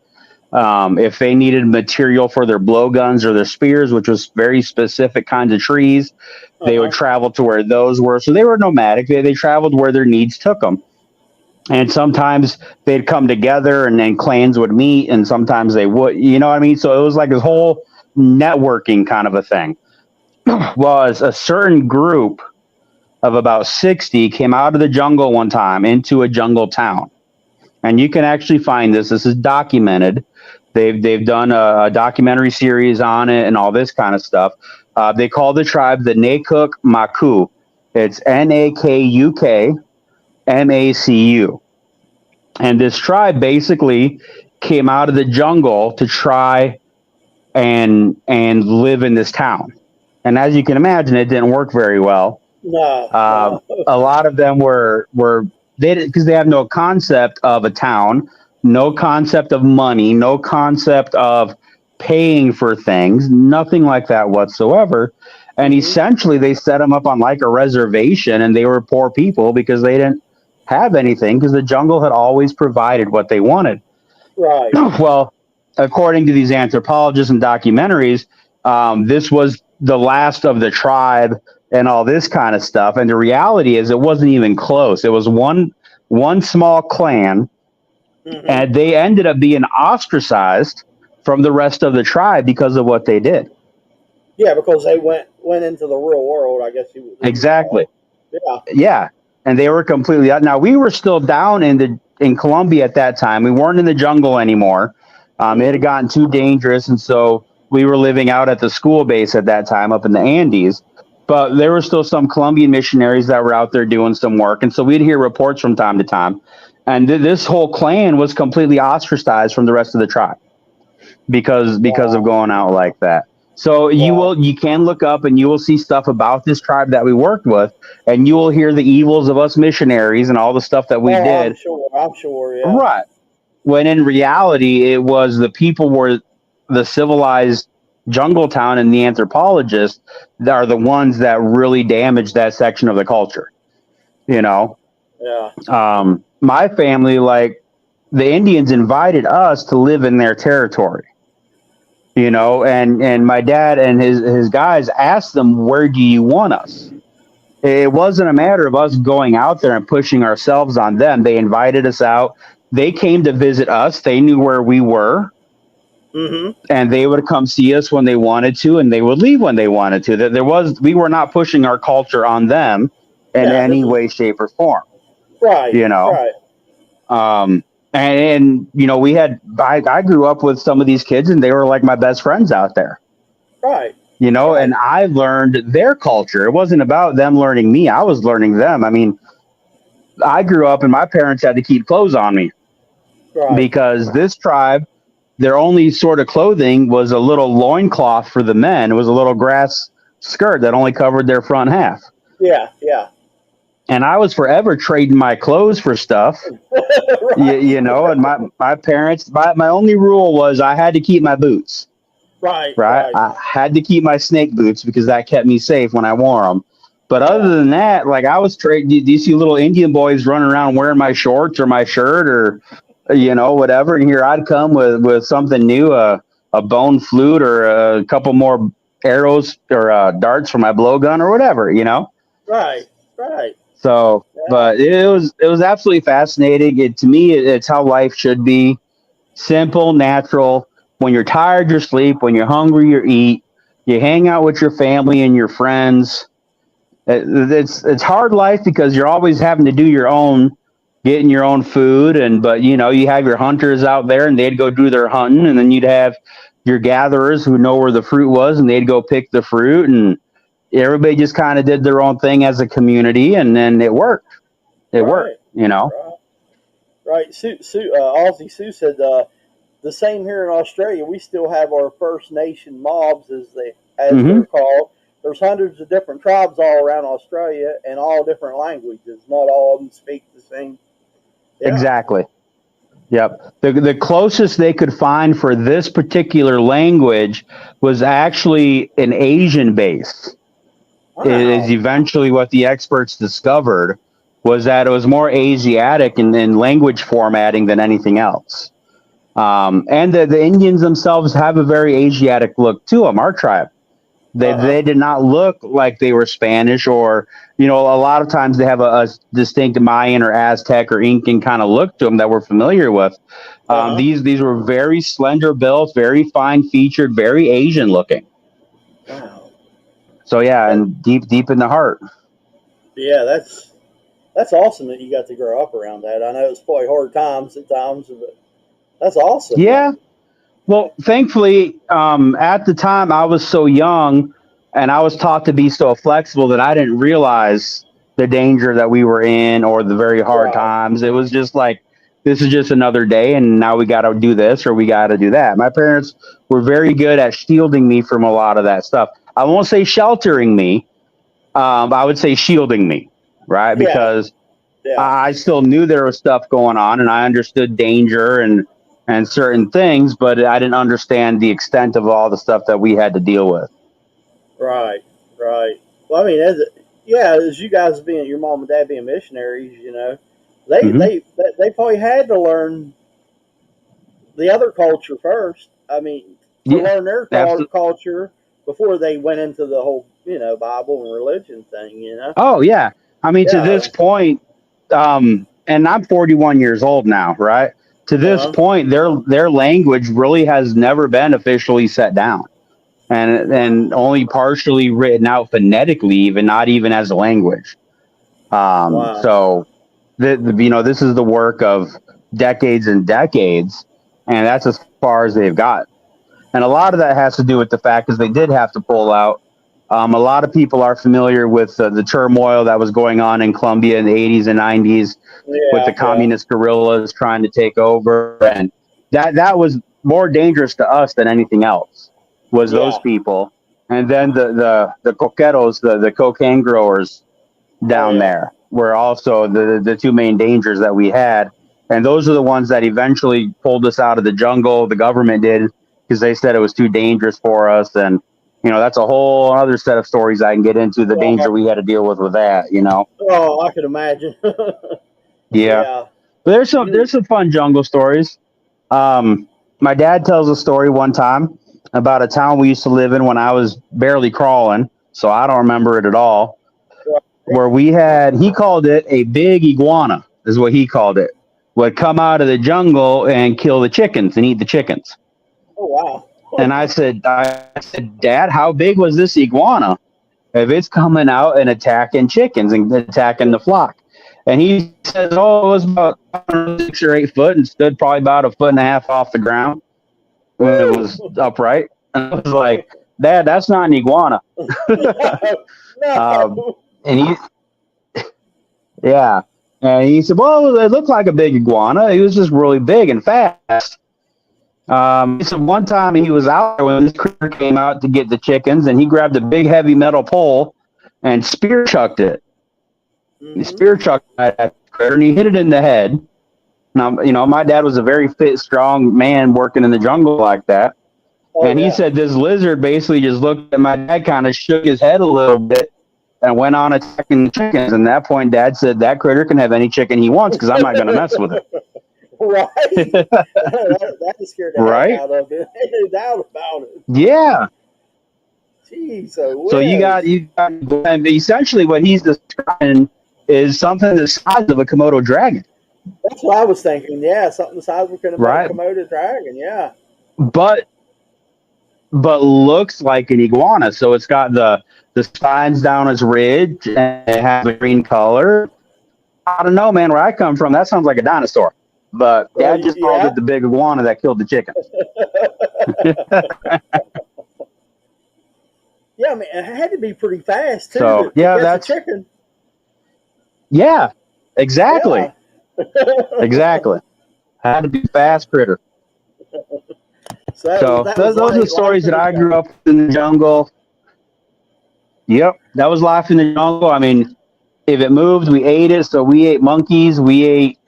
Speaker 2: If they needed material for their blowguns or their spears, which was very specific kinds of trees, they would travel to where those were. So they were nomadic. They traveled where their needs took them. And sometimes they'd come together and then clans would meet, and sometimes they would, you know what I mean? So it was like this whole networking kind of a thing. Was a certain group of about 60 came out of the jungle one time into a jungle town. And you can actually find this. This is documented. They've done a documentary series on it and all this kind of stuff. They call the tribe the Nakuk Maku. It's Nakuk Macu. And this tribe basically came out of the jungle to try and live in this town. And as you can imagine, it didn't work very well.
Speaker 1: No.
Speaker 2: A lot of them were because they have no concept of a town, no concept of money, no concept of paying for things, nothing like that whatsoever. And essentially, they set them up on like a reservation, and they were poor people because they didn't have anything because the jungle had always provided what they wanted.
Speaker 1: Right.
Speaker 2: Well, according to these anthropologists and documentaries, this was the last of the tribe and all this kind of stuff. And the reality is it wasn't even close. It was one small clan, and they ended up being ostracized from the rest of the tribe because of what they did.
Speaker 1: Yeah, because they went into the real world, I guess.
Speaker 2: Exactly.
Speaker 1: Yeah.
Speaker 2: Yeah. And they were completely out. Now, we were still down in Colombia at that time. We weren't in the jungle anymore. It had gotten too dangerous, and so we were living out at the school base at that time up in the Andes. But there were still some Colombian missionaries that were out there doing some work, and so we'd hear reports from time to time. And this whole clan was completely ostracized from the rest of the tribe because of going out like that. So you can look up and you will see stuff about this tribe that we worked with, and you will hear the evils of us missionaries and all the stuff that we did.
Speaker 1: I'm sure, yeah.
Speaker 2: Right. When in reality, it was the people were the civilized jungle town, and the anthropologists that are the ones that really damaged that section of the culture. You know?
Speaker 1: Yeah.
Speaker 2: My family, like the Indians, invited us to live in their territory. You know, and my dad and his guys asked them, where do you want us? It wasn't a matter of us going out there and pushing ourselves on them. They invited us out. They came to visit us. They knew where we were. And they would come see us when they wanted to, and they would leave when they wanted to. We were not pushing our culture on them in any way, shape, or form.
Speaker 1: Right.
Speaker 2: you know.
Speaker 1: Right.
Speaker 2: And you know, I grew up with some of these kids, and they were like my best friends out there,
Speaker 1: Right.
Speaker 2: you know.
Speaker 1: Right.
Speaker 2: And I learned their culture. It wasn't about them learning me; I was learning them. I mean, I grew up, and my parents had to keep clothes on me
Speaker 1: Right.
Speaker 2: because this tribe, their only sort of clothing was a little loincloth for the men. It was a little grass skirt that only covered their front half.
Speaker 1: Yeah. Yeah.
Speaker 2: And I was forever trading my clothes for stuff,
Speaker 1: Right.
Speaker 2: you know. And my parents, my only rule was I had to keep my boots,
Speaker 1: Right.
Speaker 2: right?
Speaker 1: Right.
Speaker 2: I had to keep my snake boots because that kept me safe when I wore them. But
Speaker 1: Yeah.
Speaker 2: other than that, like I was trading. Do you see little Indian boys running around wearing my shorts or my shirt or, you know, whatever? And here I'd come with something new, a bone flute or a couple more arrows or darts for my blowgun or whatever, you know.
Speaker 1: Right. Right.
Speaker 2: So,
Speaker 1: Yeah.
Speaker 2: but it was absolutely fascinating. To me, it's how life should be: simple, natural. When you're tired, you sleep. When you're hungry, you eat. You hang out with your family and your friends. It's hard life because you're always having to do your own, getting your own food, and but you know you have your hunters out there and they'd go do their hunting, and then you'd have your gatherers who know where the fruit was and they'd go pick the fruit, and everybody just kind of did their own thing as a community, and then it worked. It worked,
Speaker 1: Right.
Speaker 2: you know.
Speaker 1: Right. Right. Aussie Sue said the same here in Australia. We still have our First Nation mobs, as
Speaker 2: Hmm.
Speaker 1: they're called. There's hundreds of different tribes all around Australia, and all different languages. Not all of them speak the same. Yeah.
Speaker 2: Exactly. Yep. The closest they could find for this particular language was actually an Asian base. Is
Speaker 1: Wow.
Speaker 2: eventually what the experts discovered, was that it was more Asiatic in language formatting than anything else. And the Indians themselves have a very Asiatic look to them. Our tribe,
Speaker 1: Uh huh.
Speaker 2: they did not look like they were Spanish, or you know, a lot of times they have a distinct Mayan or Aztec or Incan kind of look to them that we're familiar with.
Speaker 1: Uh huh.
Speaker 2: These were very slender built, very fine featured, very Asian looking.
Speaker 1: Wow.
Speaker 2: So yeah,
Speaker 1: That,
Speaker 2: and deep in the heart.
Speaker 1: yeah, that's awesome that you got to grow up around that. I know it's probably hard times at times, but that's awesome.
Speaker 2: Yeah. Well, thankfully, at the time I was so young and I was taught to be so flexible that I didn't realize the danger that we were in or the very hard
Speaker 1: Right.
Speaker 2: times. It was just like, this is just another day and now we got to do this or we got to do that. My parents were very good at shielding me from a lot of that stuff. I won't say sheltering me. I would say shielding me, right?
Speaker 1: Yeah.
Speaker 2: Because
Speaker 1: Yeah.
Speaker 2: I still knew there was stuff going on and I understood danger and certain things, but I didn't understand the extent of all the stuff that we had to deal with.
Speaker 1: Right. Right. Well, I mean, as you guys being your mom and dad being missionaries, they
Speaker 2: Hmm.
Speaker 1: they they probably had to learn the other culture first. I mean, to
Speaker 2: Yeah,
Speaker 1: learn their
Speaker 2: absolutely.
Speaker 1: culture before they went into the whole Bible and religion thing.
Speaker 2: Oh yeah. I mean, to
Speaker 1: Yeah.
Speaker 2: this point, and I'm 41 years old now, right? To
Speaker 1: Uh
Speaker 2: this
Speaker 1: huh.
Speaker 2: point, their language really has never been officially set down, and only partially written out phonetically, even not even as a language.
Speaker 1: Wow.
Speaker 2: So you know, this is the work of decades and decades, and that's as far as they've got. And a lot of that has to do with the fact is they did have to pull out. A lot of people are familiar with the turmoil that was going on in Colombia in the 80s and 90s with the
Speaker 1: Yeah. Yeah.
Speaker 2: communist guerrillas trying to take over, and that was more dangerous to us than anything else. Was those
Speaker 1: Yeah.
Speaker 2: people, and then the coqueros, the cocaine growers
Speaker 1: Oh
Speaker 2: down
Speaker 1: yeah.
Speaker 2: there were also the two main dangers that we had. And those are the ones that eventually pulled us out of the jungle. The government did because they said it was too dangerous for us. And, you know, that's a whole other set of stories I can get into the danger
Speaker 1: Oh,
Speaker 2: we had to deal with that, you know?
Speaker 1: oh, I could imagine.
Speaker 2: Yeah.
Speaker 1: Yeah.
Speaker 2: But there's some fun jungle stories. Um, my dad tells a story one time about a town we used to live in when I was barely crawling. So I don't remember it at all, where we had, he called it a big iguana, is what he called it, would come out of the jungle and kill the chickens and eat the chickens.
Speaker 1: Oh wow.
Speaker 2: And I said, Dad, how big was this iguana if it's coming out and attacking chickens and attacking the flock? And he says, "Oh, it was about 6 or 8 foot and stood probably about 1.5 feet off the ground when it was upright." And I was like, "Dad, that's not an iguana." um,
Speaker 1: No.
Speaker 2: and yeah, and he said, "Well, it looked like a big iguana. He was just really big and fast." He said one time he was out there when this critter came out to get the chickens, and he grabbed a big heavy metal pole and spear chucked it. He
Speaker 1: Mhm.
Speaker 2: spear chucked that critter, and he hit it in the head. Now, my dad was a very fit, strong man working in the jungle like that.
Speaker 1: Oh
Speaker 2: And he
Speaker 1: yeah.
Speaker 2: said this lizard basically just looked at my dad, kind of shook his head a little bit, and went on attacking the chickens. And at that point, Dad said, "That critter can have any chicken he wants because I'm not going to mess with
Speaker 1: Right.
Speaker 2: it."
Speaker 1: That scared the heck
Speaker 2: Right?
Speaker 1: out of it. No doubt about it.
Speaker 2: Yeah.
Speaker 1: Jeez,
Speaker 2: So and essentially what he's describing is something the size of a Komodo dragon,
Speaker 1: that's what I was thinking. Yeah, something the size of a
Speaker 2: right?
Speaker 1: Komodo dragon. Yeah.
Speaker 2: But looks like an iguana. So it's got the spines down its ridge and it has a green color. I don't know, man. Where I come from, that sounds like a dinosaur. But Dad just called
Speaker 1: Yeah.
Speaker 2: it the big iguana that killed the chickens.
Speaker 1: Yeah, I mean, it had to be pretty fast too.
Speaker 2: So,
Speaker 1: to
Speaker 2: yeah,
Speaker 1: catch a
Speaker 2: that's
Speaker 1: chicken.
Speaker 2: yeah, exactly,
Speaker 1: Yeah.
Speaker 2: exactly. Had to be fast critter.
Speaker 1: So that was
Speaker 2: those are the stories that I grew up in the jungle. Yep, that was life in the jungle. I mean, if it moved, we ate it. So we ate monkeys. We ate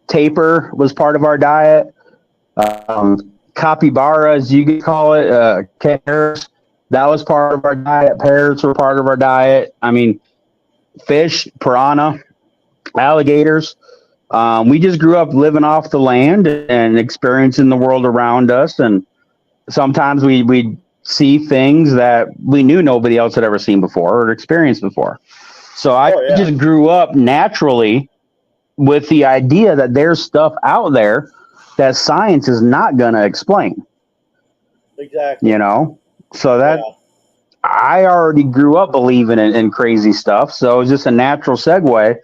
Speaker 2: tapir was part of our diet. Capybara, as you could call it, carrots. That was part of our diet. Parrots were part of our diet. I mean, fish, piranha, alligators. We just grew up living off the land and experiencing the world around us. And sometimes we'd see things that we knew nobody else had ever seen before or experienced before. So I just grew up naturally with the idea that there's stuff out there that science is not going to explain.
Speaker 1: Exactly.
Speaker 2: So that I already grew up believing in crazy stuff. So it was just a natural segue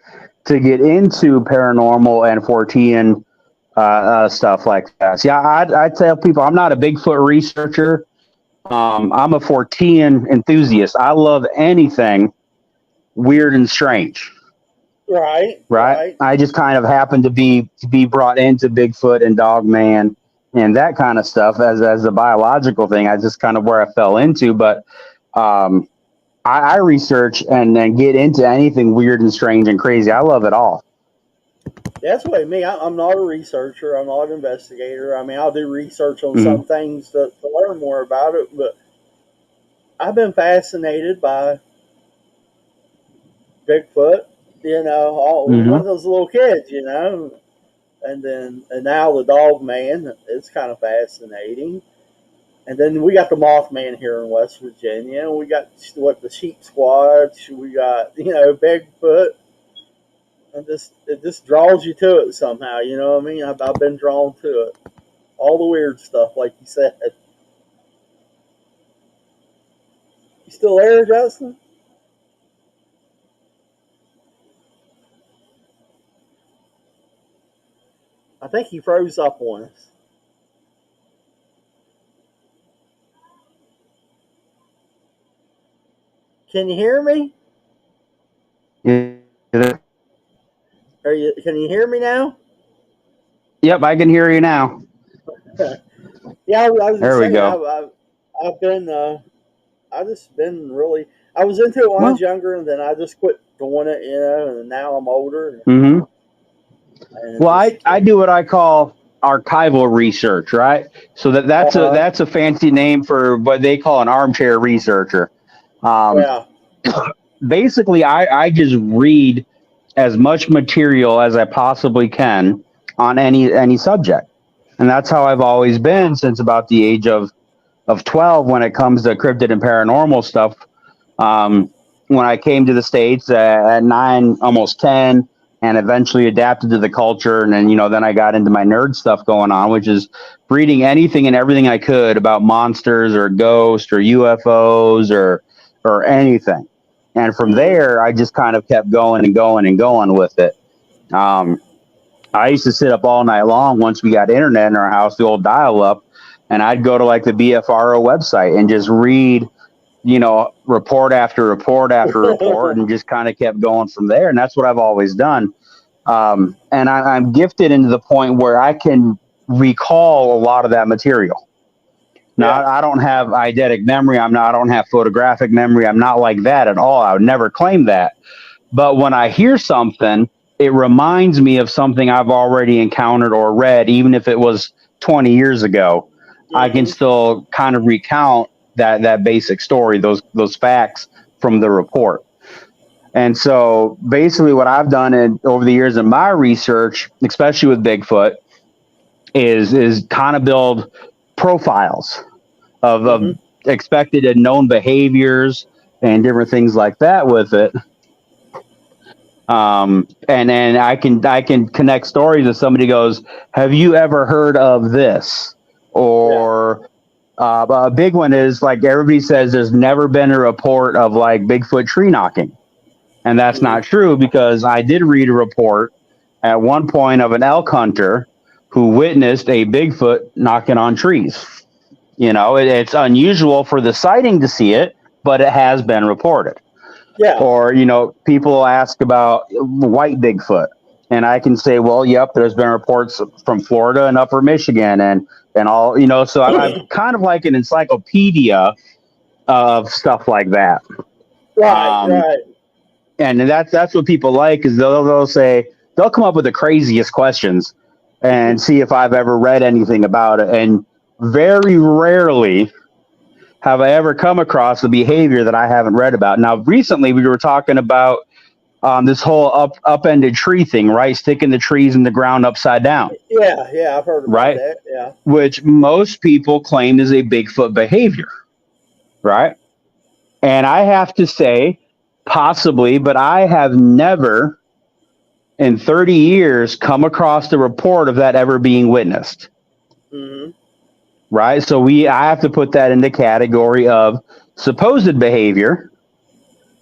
Speaker 2: to get into paranormal and Fortean stuff like that. So, yeah, I tell people I'm not a Bigfoot researcher. I'm a Fortean enthusiast. I love anything weird and strange.
Speaker 1: Right.
Speaker 2: I just kind of happened to be brought into Bigfoot and Dogman and that kind of stuff as a biological thing. I just kind of where I fell into, but I research and then get into anything weird and strange and crazy. I love it all.
Speaker 1: That's what me. I'm not a researcher. I'm not an investigator. I mean, I'll do research on some things to learn more about it, but I've been fascinated by Bigfoot. One of those little kids, and now the Dog Man. It's kind of fascinating. And then we got the Mothman here in West Virginia. We got the Sheep Squatch. We got Bigfoot, and it just draws you to it somehow. You know what I mean? I've been drawn to it. All the weird stuff, like you said. You still there, Justin? I think he froze up on us. Can you hear me?
Speaker 2: Yeah.
Speaker 1: Can you hear me now?
Speaker 2: Yep, I can hear you now.
Speaker 1: Yeah, I was
Speaker 2: there
Speaker 1: saying,
Speaker 2: we go.
Speaker 1: I've just been really. I was into it when I was younger, and then I just quit doing it, and now I'm older.
Speaker 2: Mm-hmm. Well, I do what I call archival research, right? So that's a fancy name for what they call an armchair researcher. Basically, I just read as much material as I possibly can on any subject, and that's how I've always been since about the age of 12 when it comes to cryptid and paranormal stuff. When I came to the States at 9, almost 10, and eventually adapted to the culture, and then I got into my nerd stuff going on, which is reading anything and everything I could about monsters or ghosts or UFOs or anything. And from there, I just kind of kept going and going and going with it. I used to sit up all night long once we got internet in our house, the old dial-up, and I'd go to like the BFRO website and just read, report after report after report, and just kind of kept going from there. And that's what I've always done. And I'm gifted into the point where I can recall a lot of that material. Now, I don't have eidetic memory. I don't have photographic memory. I'm not like that at all. I would never claim that. But when I hear something, it reminds me of something I've already encountered or read, even if it was 20 years ago. I can still kind of recount that basic story, those facts from the report. And so basically what I've done over the years in my research, especially with Bigfoot, is kind of build profiles of expected and known behaviors and different things like that with it. And then I can connect stories if somebody goes, have you ever heard of this? Or a big one is like everybody says there's never been a report of like Bigfoot tree knocking. And that's not true, because I did read a report at one point of an elk hunter who witnessed a Bigfoot knocking on trees. It's unusual for the sighting to see it, but it has been reported.
Speaker 1: Yeah. Or,
Speaker 2: people ask about white Bigfoot, and I can say, well, yep, there's been reports from Florida and upper Michigan and all, so I'm kind of like an encyclopedia of stuff like that.
Speaker 1: Right.
Speaker 2: And that's what people like, is they'll say, they'll come up with the craziest questions and see if I've ever read anything about it. And very rarely have I ever come across a behavior that I haven't read about. Now, recently we were talking about this whole upended tree thing, right? Sticking the trees in the ground upside down.
Speaker 1: Yeah, I've heard about that. Yeah,
Speaker 2: which most people claim is a Bigfoot behavior, right? And I have to say, possibly, but I have never in 30 years come across the report of that ever being witnessed.
Speaker 1: Mm-hmm.
Speaker 2: Right. So I have to put that in the category of supposed behavior,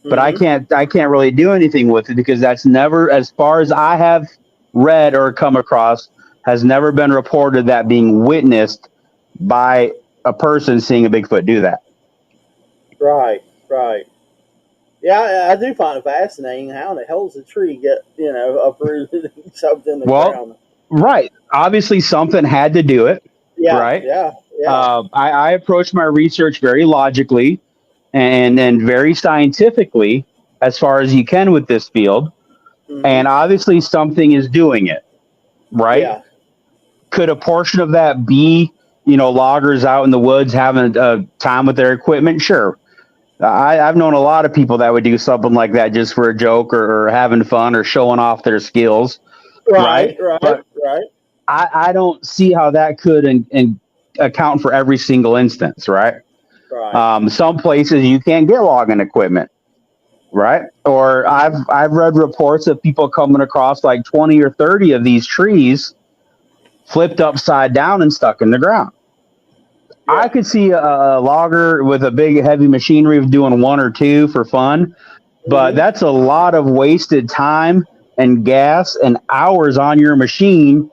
Speaker 2: but I can't really do anything with it, because that's never, as far as I have read or come across, has never been reported that being witnessed by a person seeing a Bigfoot do that.
Speaker 1: Right. Yeah, I do find it fascinating. How in the hell does a tree get, uprooted and shoved in the ground?
Speaker 2: Right. Obviously something had to do it.
Speaker 1: Yeah,
Speaker 2: right.
Speaker 1: Yeah.
Speaker 2: I approach my research very logically and very scientifically, as far as you can with this field. Mm-hmm. And obviously something is doing it, right?
Speaker 1: Yeah.
Speaker 2: Could a portion of that be, loggers out in the woods having a time with their equipment? Sure. I've known a lot of people that would do something like that just for a joke or having fun or showing off their skills.
Speaker 1: Right.
Speaker 2: But I don't see how that could and account for every single instance, right?
Speaker 1: Right.
Speaker 2: Some places you can't get logging equipment, right? Or I've read reports of people coming across like 20 or 30 of these trees flipped upside down and stuck in the ground. Yeah. I could see a logger with a big heavy machinery doing one or two for fun, but that's a lot of wasted time and gas and hours on your machine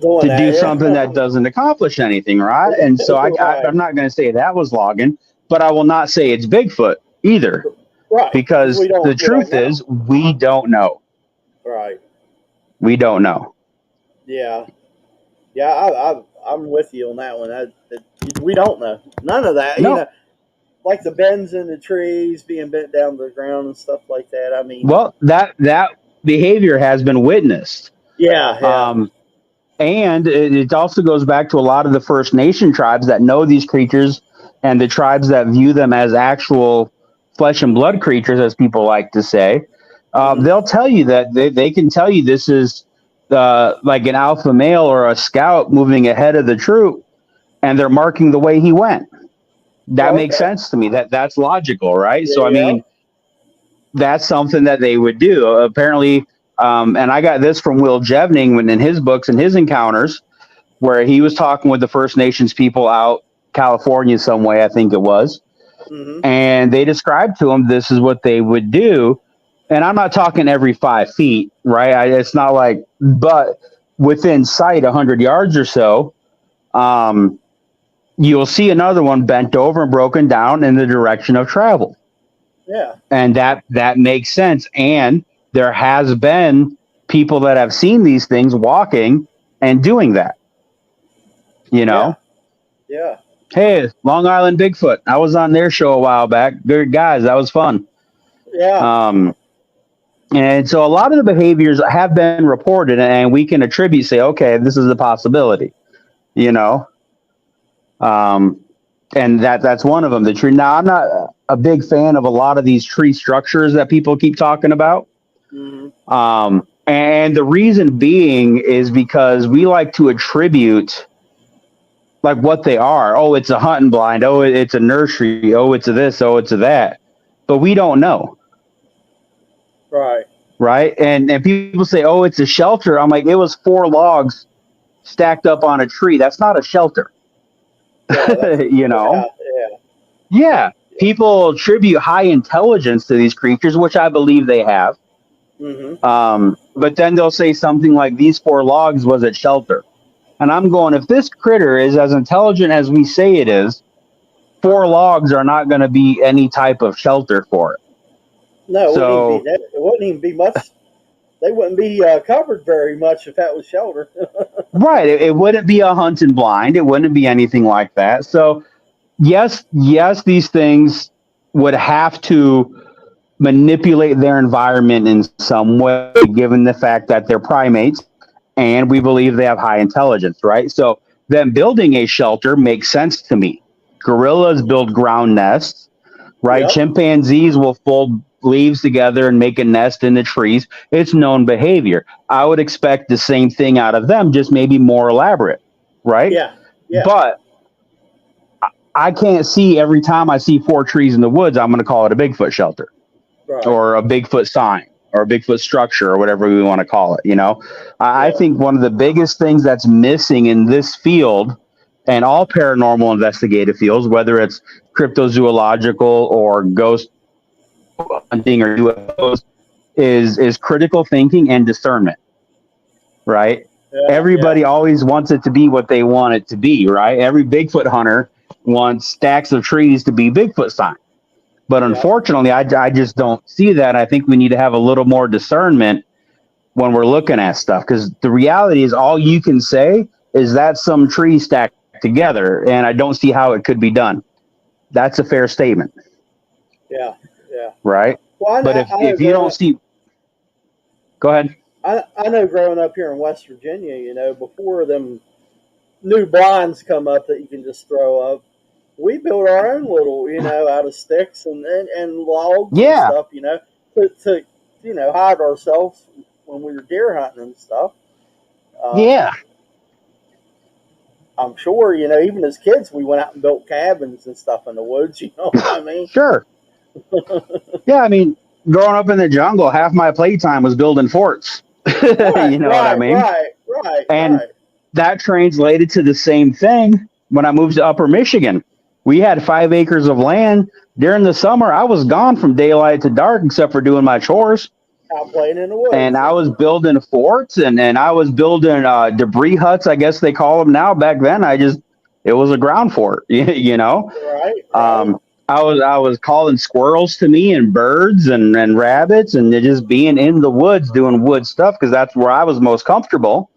Speaker 2: to do something that doesn't accomplish anything, right? And so I'm not going to say that was logging, but I will not say it's Bigfoot either,
Speaker 1: right?
Speaker 2: Because the truth is we don't know.
Speaker 1: Right.
Speaker 2: We don't know.
Speaker 1: Yeah. I'm with you on that one. We don't know. None of that.
Speaker 2: No.
Speaker 1: Like the bends in the trees being bent down to the ground and stuff like that. I mean,
Speaker 2: well, that behavior has been witnessed.
Speaker 1: Yeah.
Speaker 2: And it also goes back to a lot of the First Nation tribes that know these creatures, and the tribes that view them as actual flesh and blood creatures, as people like to say. They'll tell you that they can tell you this is like an alpha male or a scout moving ahead of the troop, and they're marking the way he went. That makes sense to me. That's logical, right?
Speaker 1: Yeah,
Speaker 2: so, I mean, that's something that they would do. Apparently, and I got this from Will Jevning in his books and his encounters, where he was talking with the First Nations people out California some way, I think it was.
Speaker 1: Mm-hmm.
Speaker 2: And they described to them this is what they would do. And I'm not talking every 5 feet, right? It's not like, but within sight, 100 yards or so, you'll see another one bent over and broken down in the direction of travel.
Speaker 1: Yeah.
Speaker 2: And that makes sense. And there has been people that have seen these things walking and doing that. You know?
Speaker 1: Yeah.
Speaker 2: Hey, Long Island Bigfoot. I was on their show a while back. Good guys. That was fun.
Speaker 1: Yeah.
Speaker 2: And so a lot of the behaviors have been reported, and we can attribute, say, okay, this is a possibility, you know? And that's one of them. The tree. Now, I'm not a big fan of a lot of these tree structures that people keep talking about.
Speaker 1: Mm-hmm.
Speaker 2: And the reason being is because we like to attribute like what they are. Oh, it's a hunting blind. Oh, it's a nursery. Oh, it's a this. Oh, it's a that. But we don't know.
Speaker 1: Right.
Speaker 2: Right. And people say, oh, it's a shelter. I'm like, it was 4 logs stacked up on a tree. That's not a shelter.
Speaker 1: Yeah,
Speaker 2: you know? Yeah. People attribute high intelligence to these creatures, which I believe they have.
Speaker 1: Mm-hmm.
Speaker 2: But then they'll say something like these 4 logs was at shelter. And I'm going, if this critter is as intelligent as we say it is, 4 logs are not going to be any type of shelter for it.
Speaker 1: No, it wouldn't even be much. They wouldn't be covered very much if that was shelter.
Speaker 2: Right. It wouldn't be a hunting blind. It wouldn't be anything like that. So, yes, these things would have to manipulate their environment in some way, given the fact that they're primates and we believe they have high intelligence, right? So, them building a shelter makes sense to me. Gorillas build ground nests, right?
Speaker 1: Yep.
Speaker 2: Chimpanzees will fold leaves together and make a nest in the trees. It's known behavior. I would expect the same thing out of them, just maybe more elaborate, right?
Speaker 1: Yeah.
Speaker 2: But I can't see every time I see 4 trees in the woods, I'm going to call it a Bigfoot shelter,
Speaker 1: Right.
Speaker 2: or a Bigfoot sign, or a Bigfoot structure, or whatever we want to call it. You know, I think one of the biggest things that's missing in this field and all paranormal investigative fields, whether it's cryptozoological or ghost hunting or UFOs, is critical thinking and discernment, right? Everybody always wants it to be what they want it to be, right? Every Bigfoot hunter wants stacks of trees to be Bigfoot signs. But unfortunately, I just don't see that. I think we need to have a little more discernment when we're looking at stuff, because the reality is all you can say is that some tree stacked together, and I don't see how it could be done. That's a fair statement.
Speaker 1: Yeah.
Speaker 2: Right?
Speaker 1: Well,
Speaker 2: but if you don't see... Go ahead.
Speaker 1: I know growing up here in West Virginia, you know, before them new blinds come up that you can just throw up, we built our own little, you know, out of sticks and logs and stuff, you know, to you know, hide ourselves when we were deer hunting and stuff. I'm sure, you know, even as kids, we went out and built cabins and stuff in the woods, you know what I mean?
Speaker 2: Sure. Yeah, I mean, growing up in the jungle, half my playtime was building forts. You know what I mean?
Speaker 1: Right.
Speaker 2: And that translated to the same thing when I moved to Upper Michigan. We had 5 acres of land. During the summer, I was gone from daylight to dark except for doing my chores.
Speaker 1: Out playing in the woods.
Speaker 2: And I was building forts and I was building debris huts, I guess they call them now. Back then, it was a ground fort, you know?
Speaker 1: Right.
Speaker 2: I was calling squirrels to me and birds and rabbits and just being in the woods doing wood stuff because that's where I was most comfortable.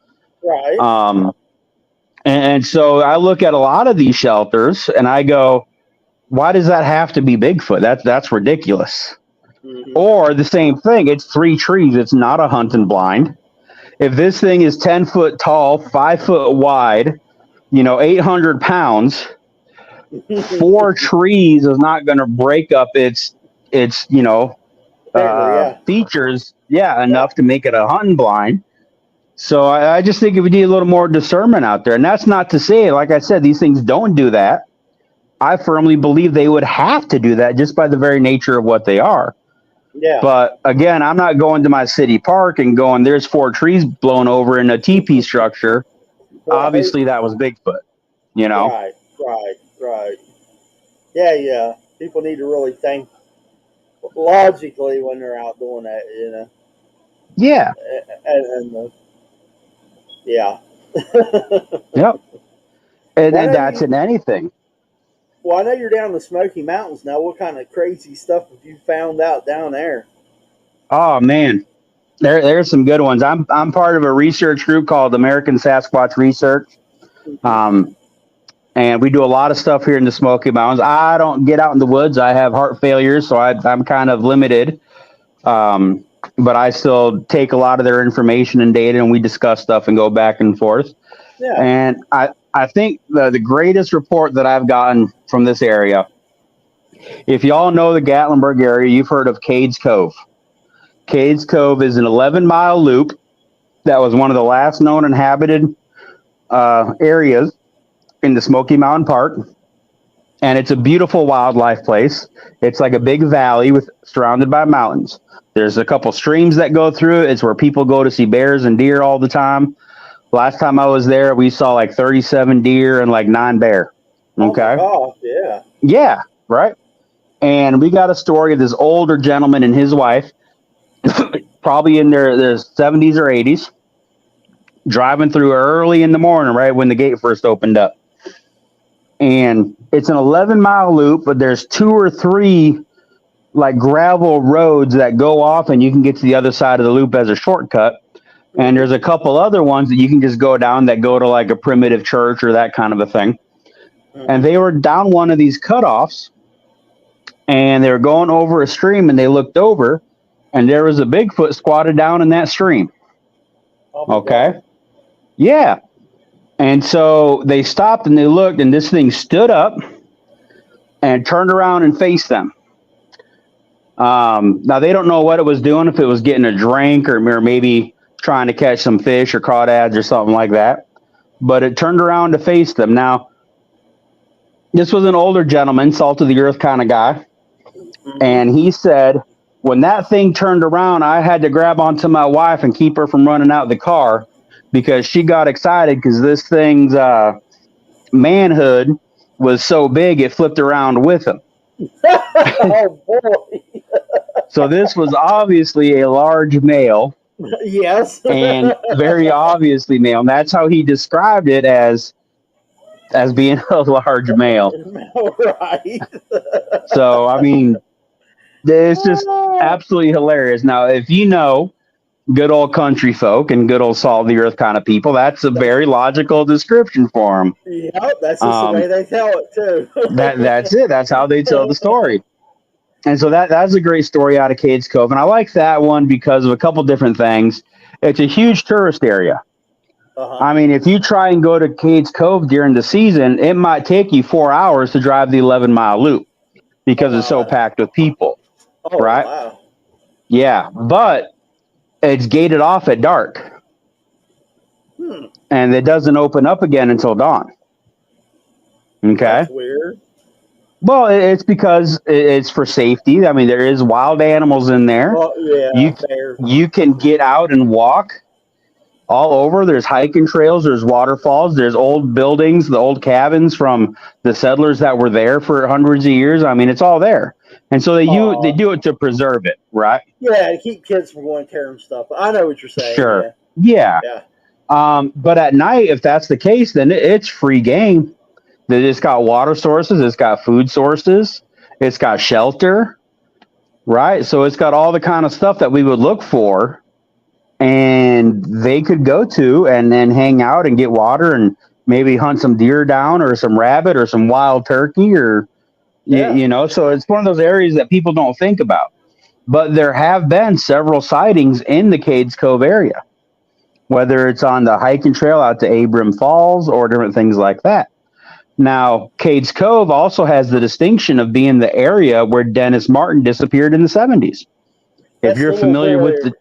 Speaker 1: Right.
Speaker 2: And so I look at a lot of these shelters and I go, why does that have to be Bigfoot? That's ridiculous. Mm-hmm. Or the same thing, it's 3 trees. It's not a hunting blind. If this thing is 10 foot tall, 5 foot wide, you know, 800 pounds, 4 trees is not going to break up its you know, features enough to make it a hunting blind. So I just think we need a little more discernment out there. And that's not to say, like I said, these things don't do that. I firmly believe they would have to do that just by the very nature of what they are.
Speaker 1: Yeah.
Speaker 2: But again, I'm not going to my city park and going, there's 4 trees blown over in a teepee structure. Right. Obviously, that was Bigfoot, you know?
Speaker 1: Right. Yeah. People need to really think logically when they're out doing that, you know.
Speaker 2: Yeah.
Speaker 1: And yeah.
Speaker 2: Yep. And
Speaker 1: Well,
Speaker 2: that's in anything.
Speaker 1: Well, I know you're down in the Smoky Mountains now. What kind of crazy stuff have you found out down there?
Speaker 2: Oh man, there's some good ones. I'm part of a research group called American Sasquatch Research, and we do a lot of stuff here in the Smoky Mountains. I don't get out in the woods. I have heart failure, so I'm kind of limited. But I still take a lot of their information and data, and we discuss stuff and go back and forth.
Speaker 1: Yeah.
Speaker 2: And I think the greatest report that I've gotten from this area, if y'all know the Gatlinburg area, you've heard of Cades Cove. Cades Cove is an 11-mile loop that was one of the last known inhabited areas in the Smoky Mountain Park. And it's a beautiful wildlife place. It's like a big valley surrounded by mountains. There's a couple streams that go through it. It's where people go to see bears and deer all the time. Last time I was there, we saw like 37 deer and like 9 bear. Okay.
Speaker 1: Oh, yeah.
Speaker 2: Yeah, right. And we got a story of this older gentleman and his wife, probably in their 70s or 80s, driving through early in the morning, right when the gate first opened up. And it's an 11-mile loop, but there's 2 or 3 like gravel roads that go off, and you can get to the other side of the loop as a shortcut. And there's a couple other ones that you can just go down that go to like a primitive church or that kind of a thing. And they were down one of these cutoffs, and they were going over a stream, and they looked over, and there was a Bigfoot squatted down in that stream. Okay.
Speaker 1: God.
Speaker 2: Yeah. And so they stopped and they looked, and this thing stood up and turned around and faced them. Now they don't know what it was doing, if it was getting a drink or maybe trying to catch some fish or crawdads or something like that. But it turned around to face them. Now, this was an older gentleman, salt of the earth kind of guy. And he said, when that thing turned around, I had to grab onto my wife and keep her from running out the car, because she got excited because this thing's manhood was so big it flipped around with him.
Speaker 1: Oh, boy.
Speaker 2: So this was obviously a large male.
Speaker 1: Yes.
Speaker 2: And very obviously male. And that's how he described it, as being a large male.
Speaker 1: Right.
Speaker 2: So, I mean, it's just absolutely hilarious. Now, if you know good old country folk and good old salt of the earth kind of people, that's a very logical description for them.
Speaker 1: Yep, that's just the way they tell it too.
Speaker 2: That's it. That's how they tell the story. And so that's a great story out of Cades Cove. And I like that one because of a couple different things. It's a huge tourist area. I mean, if you try and go to Cades Cove during the season, it might take you 4 hours to drive the 11-mile loop because it's so packed with people.
Speaker 1: Oh,
Speaker 2: right?
Speaker 1: Wow.
Speaker 2: Yeah, but it's gated off at dark. And it doesn't open up again until dawn. Okay.
Speaker 1: That's weird.
Speaker 2: Well, it's because it's for safety. I mean, there is wild animals in there.
Speaker 1: Well, yeah,
Speaker 2: you can get out and walk all over. There's hiking trails, there's waterfalls, there's old buildings, the old cabins from the settlers that were there for hundreds of years. I mean, it's all there. And so they do it to preserve it, right?
Speaker 1: Yeah, to keep kids from going tearing stuff. I know what you're saying.
Speaker 2: Sure. Yeah. But at night, if that's the case, then it's free game. It's got water sources, it's got food sources, it's got shelter, right? So it's got all the kind of stuff that we would look for, and they could go to and then hang out and get water and maybe hunt some deer down or some rabbit or some wild turkey or, you know, so it's one of those areas that people don't think about. But there have been several sightings in the Cades Cove area, whether it's on the hiking trail out to Abram Falls or different things like that. Now, Cades Cove also has the distinction of being the area where Dennis Martin disappeared in the 70s. If you're familiar with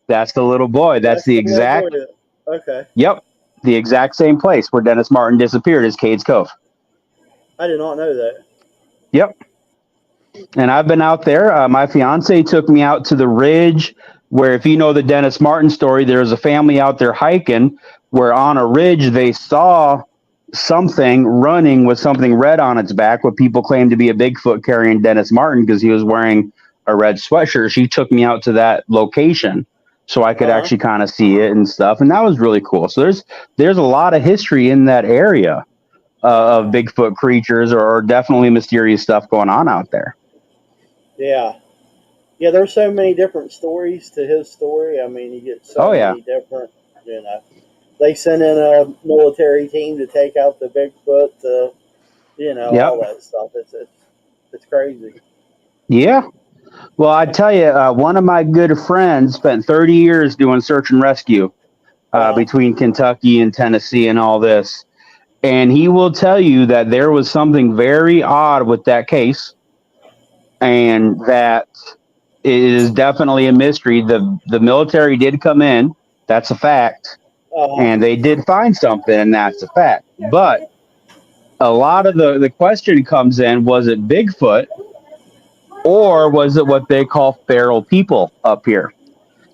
Speaker 2: that's the little boy. That's the exact.
Speaker 1: Okay.
Speaker 2: Yep. The exact same place where Dennis Martin disappeared is Cades Cove.
Speaker 1: I did not know that.
Speaker 2: Yep. And I've been out there. My fiance took me out to the ridge where, if you know the Dennis Martin story, there was a family out there hiking where on a ridge they saw something running with something red on its back, what people claim to be a Bigfoot carrying Dennis Martin because he was wearing a red sweatshirt. She took me out to that location so I could actually kind of see it and stuff, and that was really cool. So there's a lot of history in that area of Bigfoot creatures or definitely mysterious stuff going on out there.
Speaker 1: Yeah. Yeah, there's so many different stories to his story. I mean, you get so many different, you know. They sent in a military team to take out the Bigfoot, you know, all that stuff. It's crazy.
Speaker 2: Yeah. Well, I tell you, one of my good friends spent 30 years doing search and rescue between Kentucky and Tennessee and all this. And he will tell you that there was something very odd with that case and that it is definitely a mystery. The military did come in. That's a fact. And they did find something, and that's a fact. But a lot of the question comes in, was it Bigfoot or was it what they call feral people up here?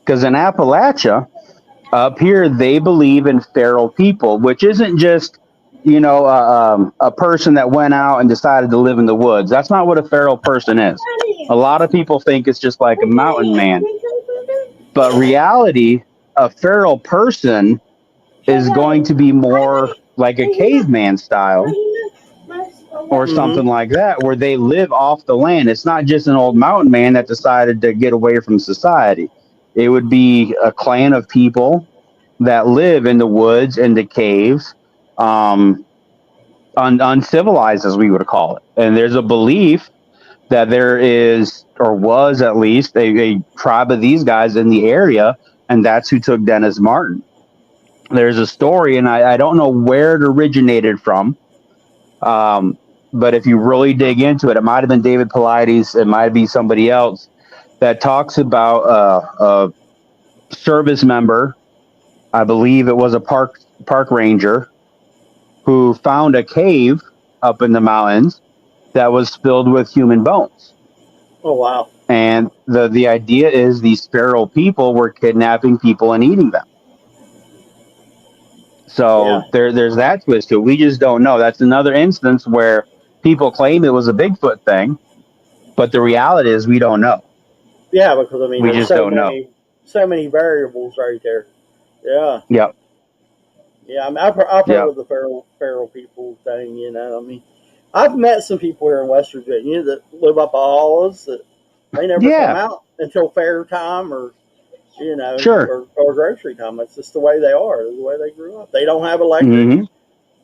Speaker 2: Because in Appalachia, up here, they believe in feral people, which isn't just, you know, a person that went out and decided to live in the woods. That's not what a feral person is. A lot of people think it's just like a mountain man. But reality, a feral person is going to be more like a caveman style or something like that, where they live off the land. It's not just an old mountain man that decided to get away from society. It would be a clan of people that live in the woods and the caves, uncivilized, as we would call it. And there's a belief that there is, or was at least, a tribe of these guys in the area, and that's who took Dennis Martin. There's a story, and I don't know where it originated from, but if you really dig into it, it might have been David Paulides, it might be somebody else, that talks about a service member, I believe it was a park ranger, who found a cave up in the mountains that was filled with human bones.
Speaker 1: Oh, wow.
Speaker 2: And the idea is these feral people were kidnapping people and eating them. So there's that twist to it. We just don't know. That's another instance where people claim it was a Bigfoot thing, but the reality is we don't know.
Speaker 1: Yeah, because I mean,
Speaker 2: we just don't know.
Speaker 1: So many variables right there. Yeah.
Speaker 2: Yep.
Speaker 1: Yeah, I mean, I've heard of the feral people thing. You know, I mean, I've met some people here in West Virginia that live up hollows that they never come out until fair time or, you know, or grocery time. It's just the way they are, the way they grew up. They don't have electric. Mm-hmm.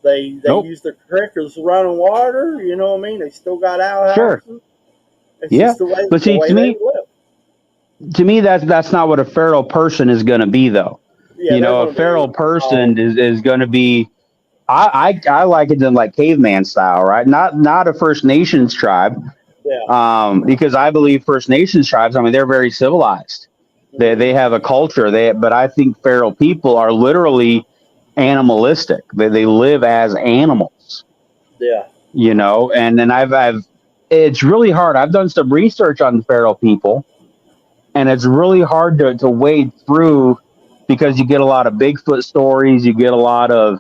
Speaker 1: They use the creek as running water. You know what I mean? They still got outhouses. Sure. It's just the way, but see, they live.
Speaker 2: To me, that's not what a feral person is going to be, though. Yeah, you know, a feral person is going to be. I like it in like caveman style, right? Not a First Nations tribe. Yeah. Because I believe First Nations tribes, I mean, they're very civilized. They have a culture. But I think feral people are literally animalistic. They live as animals.
Speaker 1: Yeah.
Speaker 2: You know, and then it's really hard. I've done some research on feral people, and it's really hard to wade through because you get a lot of Bigfoot stories. You get a lot of,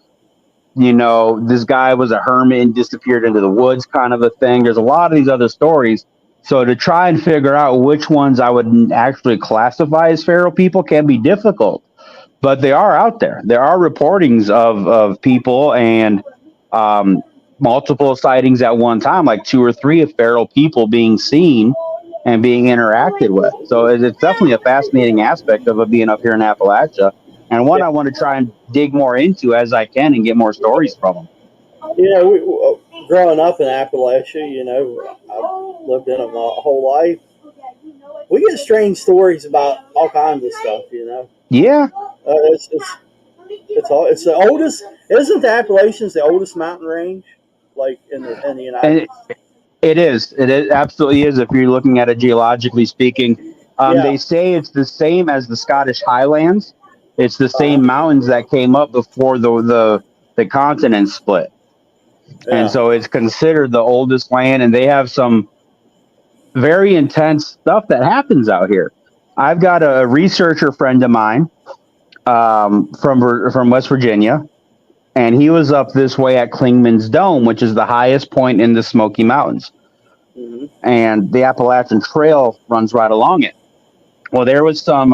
Speaker 2: you know, this guy was a hermit and disappeared into the woods kind of a thing. There's a lot of these other stories. So to try and figure out which ones I would actually classify as feral people can be difficult, but they are out there. There are reportings of people and multiple sightings at one time, like 2 or 3 of feral people being seen and being interacted with. So it's definitely a fascinating aspect of it being up here in Appalachia, and one I want to try and dig more into as I can and get more stories from them.
Speaker 1: You know, growing up in Appalachia, you know, I've lived in it my whole life. We get strange stories about all kinds of stuff, you know.
Speaker 2: Yeah.
Speaker 1: It's the oldest. Isn't the Appalachians the oldest mountain range, like in the United States?
Speaker 2: It is. It absolutely is. If you're looking at it geologically speaking, they say it's the same as the Scottish Highlands. It's the same mountains that came up before the continent split, and so it's considered the oldest land. And they have some very intense stuff that happens out here. I've got a researcher friend of mine from West Virginia, and he was up this way at Klingman's Dome, which is the highest point in the Smoky Mountains.
Speaker 1: Mm-hmm.
Speaker 2: And the Appalachian Trail runs right along it. Well, there was some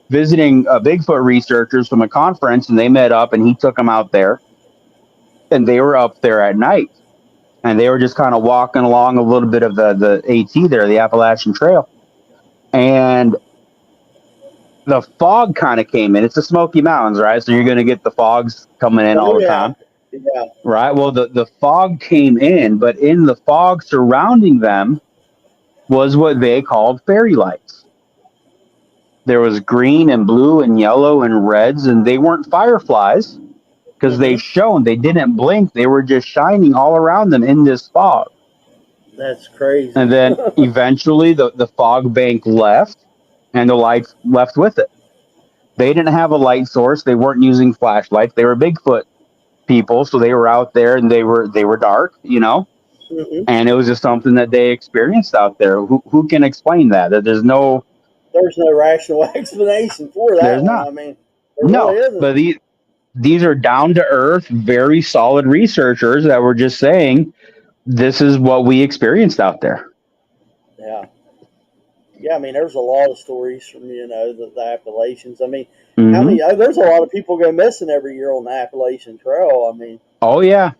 Speaker 2: visiting Bigfoot researchers from a conference, and they met up, and he took them out there, and they were up there at night, and they were just kind of walking along a little bit of the AT there, the Appalachian Trail, and the fog kind of came in. It's the Smoky Mountains, right? So you're going to get the fogs coming in all the time.
Speaker 1: Yeah.
Speaker 2: Right. Well, the fog came in, but in the fog surrounding them was what they called fairy lights. There was green and blue and yellow and reds, and they weren't fireflies because they shone. They didn't blink. They were just shining all around them in this fog.
Speaker 1: That's crazy.
Speaker 2: And then eventually the fog bank left, and the lights left with it. They didn't have a light source. They weren't using flashlights. They were Bigfoot people, so they were out there, and they were dark, you know. And it was just something that they experienced out there. Who can explain that? That there's no
Speaker 1: rational explanation for that.
Speaker 2: There's not.
Speaker 1: I mean,
Speaker 2: no,
Speaker 1: really isn't.
Speaker 2: But these are down to earth, very solid researchers that were just saying this is what we experienced out there.
Speaker 1: Yeah. Yeah, I mean, there's a lot of stories from, the Appalachians. I mean, how many? There's a lot of people go missing every year on the Appalachian Trail. I mean.
Speaker 2: Oh yeah.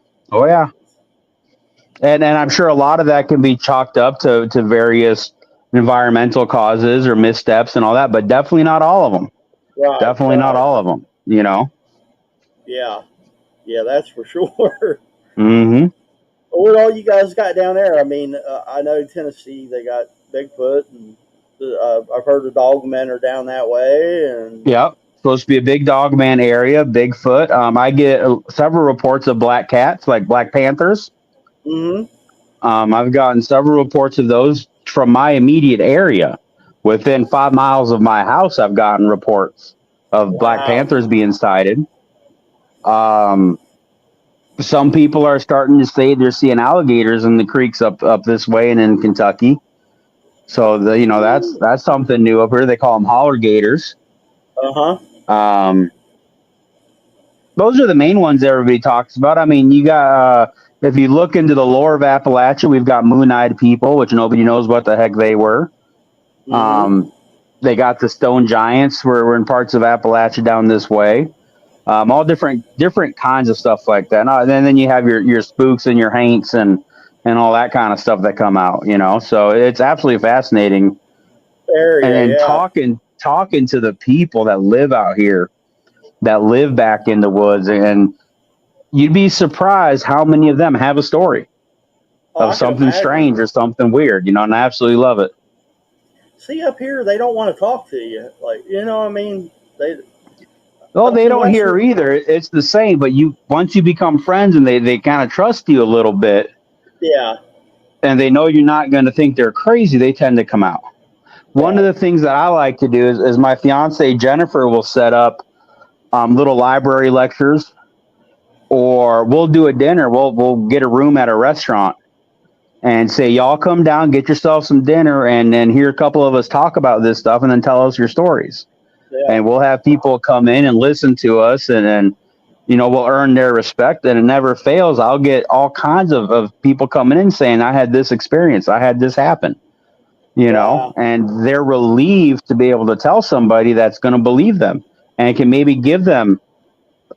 Speaker 2: And I'm sure a lot of that can be chalked up to various environmental causes or missteps and all that, but definitely not all of them.
Speaker 1: Right.
Speaker 2: Definitely not all of them, you know?
Speaker 1: Yeah. Yeah, that's for sure.
Speaker 2: Mm-hmm.
Speaker 1: What all you guys got down there? I mean, I know Tennessee, they got Bigfoot, and I've heard the Dogmen are down that way. And
Speaker 2: yep, supposed to be a big Dogman area, Bigfoot. I get several reports of black cats, like black panthers. I've gotten several reports of those from my immediate area. Within 5 miles of my house, I've gotten reports of black panthers being sighted. Some people are starting to say they're seeing alligators in the creeks up this way and in Kentucky. So that's something new up here. They call them holler gators. Those are the main ones everybody talks about. I mean, you got if you look into the lore of Appalachia, we've got moon-eyed people, which nobody knows what the heck they were. They got the stone giants, we're in parts of Appalachia down this way. All different kinds of stuff like that. And then you have your spooks and your haints and all that kind of stuff that come out, you know. So it's absolutely fascinating. Talking to the people that live out here, that live back in the woods, and you'd be surprised how many of them have a story of something strange or something weird, you know, and I absolutely love it.
Speaker 1: See, up here, they don't want to talk to you. Like, you know what I mean? They
Speaker 2: don't hear either. It's the same, but once you become friends and they kind of trust you a little bit.
Speaker 1: Yeah.
Speaker 2: And they know you're not going to think they're crazy, they tend to come out. One of the things that I like to do is my fiance Jennifer will set up little library lectures, or we'll do a dinner. We'll get a room at a restaurant and say, y'all come down, get yourself some dinner, and then hear a couple of us talk about this stuff, and then tell us your stories. Yeah. And we'll have people come in and listen to us, and then, you know, we'll earn their respect, and it never fails. I'll get all kinds of people coming in saying, I had this experience, I had this happen, you know, and they're relieved to be able to tell somebody that's going to believe them and can maybe give them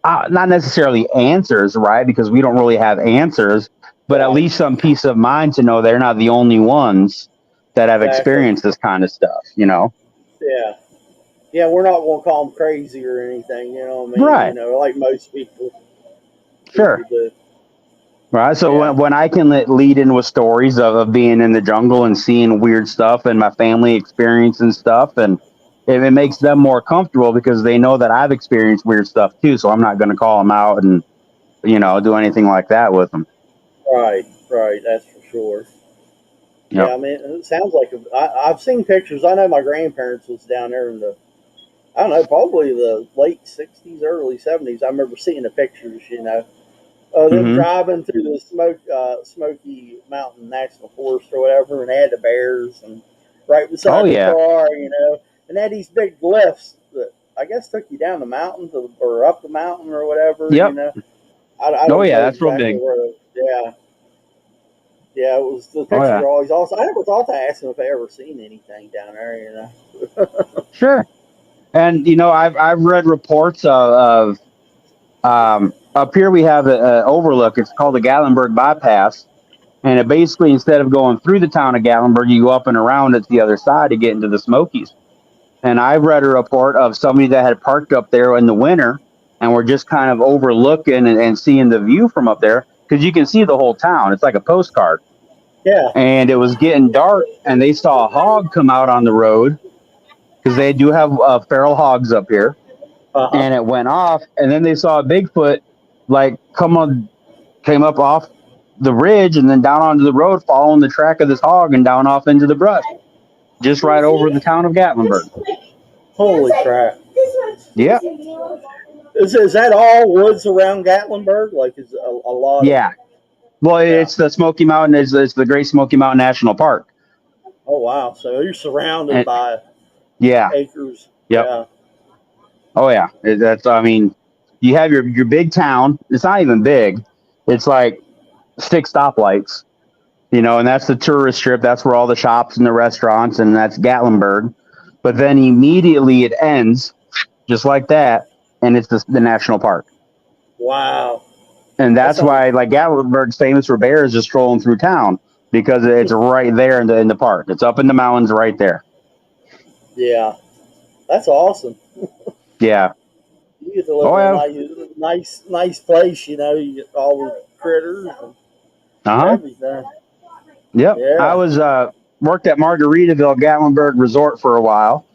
Speaker 2: not necessarily answers, right? Because we don't really have answers, but at least some peace of mind to know they're not the only ones that have experienced this kind of stuff, you know?
Speaker 1: Yeah. Yeah, we're not going to call them crazy or anything, you know what I mean?
Speaker 2: Right.
Speaker 1: You know, like most people.
Speaker 2: Sure.
Speaker 1: Do.
Speaker 2: Right. So when I can lead in with stories of being in the jungle and seeing weird stuff and my family experiencing stuff, and it makes them more comfortable because they know that I've experienced weird stuff too. So I'm not going to call them out and, you know, do anything like that with them.
Speaker 1: Right. That's for sure.
Speaker 2: Yep.
Speaker 1: Yeah, I mean, it sounds like I've seen pictures. I know my grandparents was down there in I don't know, probably the late 60s, early 70s. I remember seeing the pictures, you know. Them driving through the Smoky Mountain National Forest or whatever, and they had the bears and right beside the car, you know. And they had these big lifts that I guess took you down the mountain or up the mountain or whatever, you know. I
Speaker 2: Oh
Speaker 1: don't
Speaker 2: yeah,
Speaker 1: know
Speaker 2: that's real
Speaker 1: exactly
Speaker 2: big.
Speaker 1: where. Yeah, yeah. It was the
Speaker 2: Oh
Speaker 1: pictures
Speaker 2: yeah,
Speaker 1: are always awesome. I never thought to ask them if they ever seen anything down there.
Speaker 2: sure. And I've read reports of up here we have a overlook. It's called the Gatlinburg bypass, and it basically, instead of going through the town of Gatlinburg, you go up and around at the other side to get into the Smokies. And I read a report of somebody that had parked up there in the winter and were just kind of overlooking and seeing the view from up there because you can see the whole town. It's like a postcard.
Speaker 1: Yeah.
Speaker 2: And it was getting dark, and they saw a hog come out on the road because they do have feral hogs up here.
Speaker 1: Uh huh.
Speaker 2: And it went off, and then they saw a Bigfoot like came up off the ridge and then down onto the road, following the track of this hog and down off into the brush, just right over the town of Gatlinburg.
Speaker 1: Holy crap!
Speaker 2: Yeah,
Speaker 1: Is that all woods around Gatlinburg? Like, is a lot of?
Speaker 2: yeah. Well,
Speaker 1: Yeah.
Speaker 2: it's the Smoky Mountain. It's the Great Smoky Mountain National Park.
Speaker 1: Oh wow! So you're surrounded
Speaker 2: And
Speaker 1: by
Speaker 2: yeah,
Speaker 1: acres.
Speaker 2: yep.
Speaker 1: Yeah.
Speaker 2: Oh yeah. That's, I mean, you have your big town. It's not even big. It's like 6 stoplights. And that's the tourist strip. That's where all the shops and the restaurants, and that's Gatlinburg. But then immediately it ends just like that, and it's the national park.
Speaker 1: Wow.
Speaker 2: And
Speaker 1: That
Speaker 2: that's
Speaker 1: sounds.
Speaker 2: why, like, Gatlinburg's famous for bears just strolling through town because it's right there in the park. It's up in the mountains right there.
Speaker 1: Yeah. That's awesome.
Speaker 2: Yeah.
Speaker 1: You get to live
Speaker 2: Oh
Speaker 1: in a
Speaker 2: yeah.
Speaker 1: nice place. You get all the critters and
Speaker 2: Uh huh.
Speaker 1: everything.
Speaker 2: Yep. I
Speaker 1: Yeah.
Speaker 2: was worked at Margaritaville Gatlinburg Resort for a while,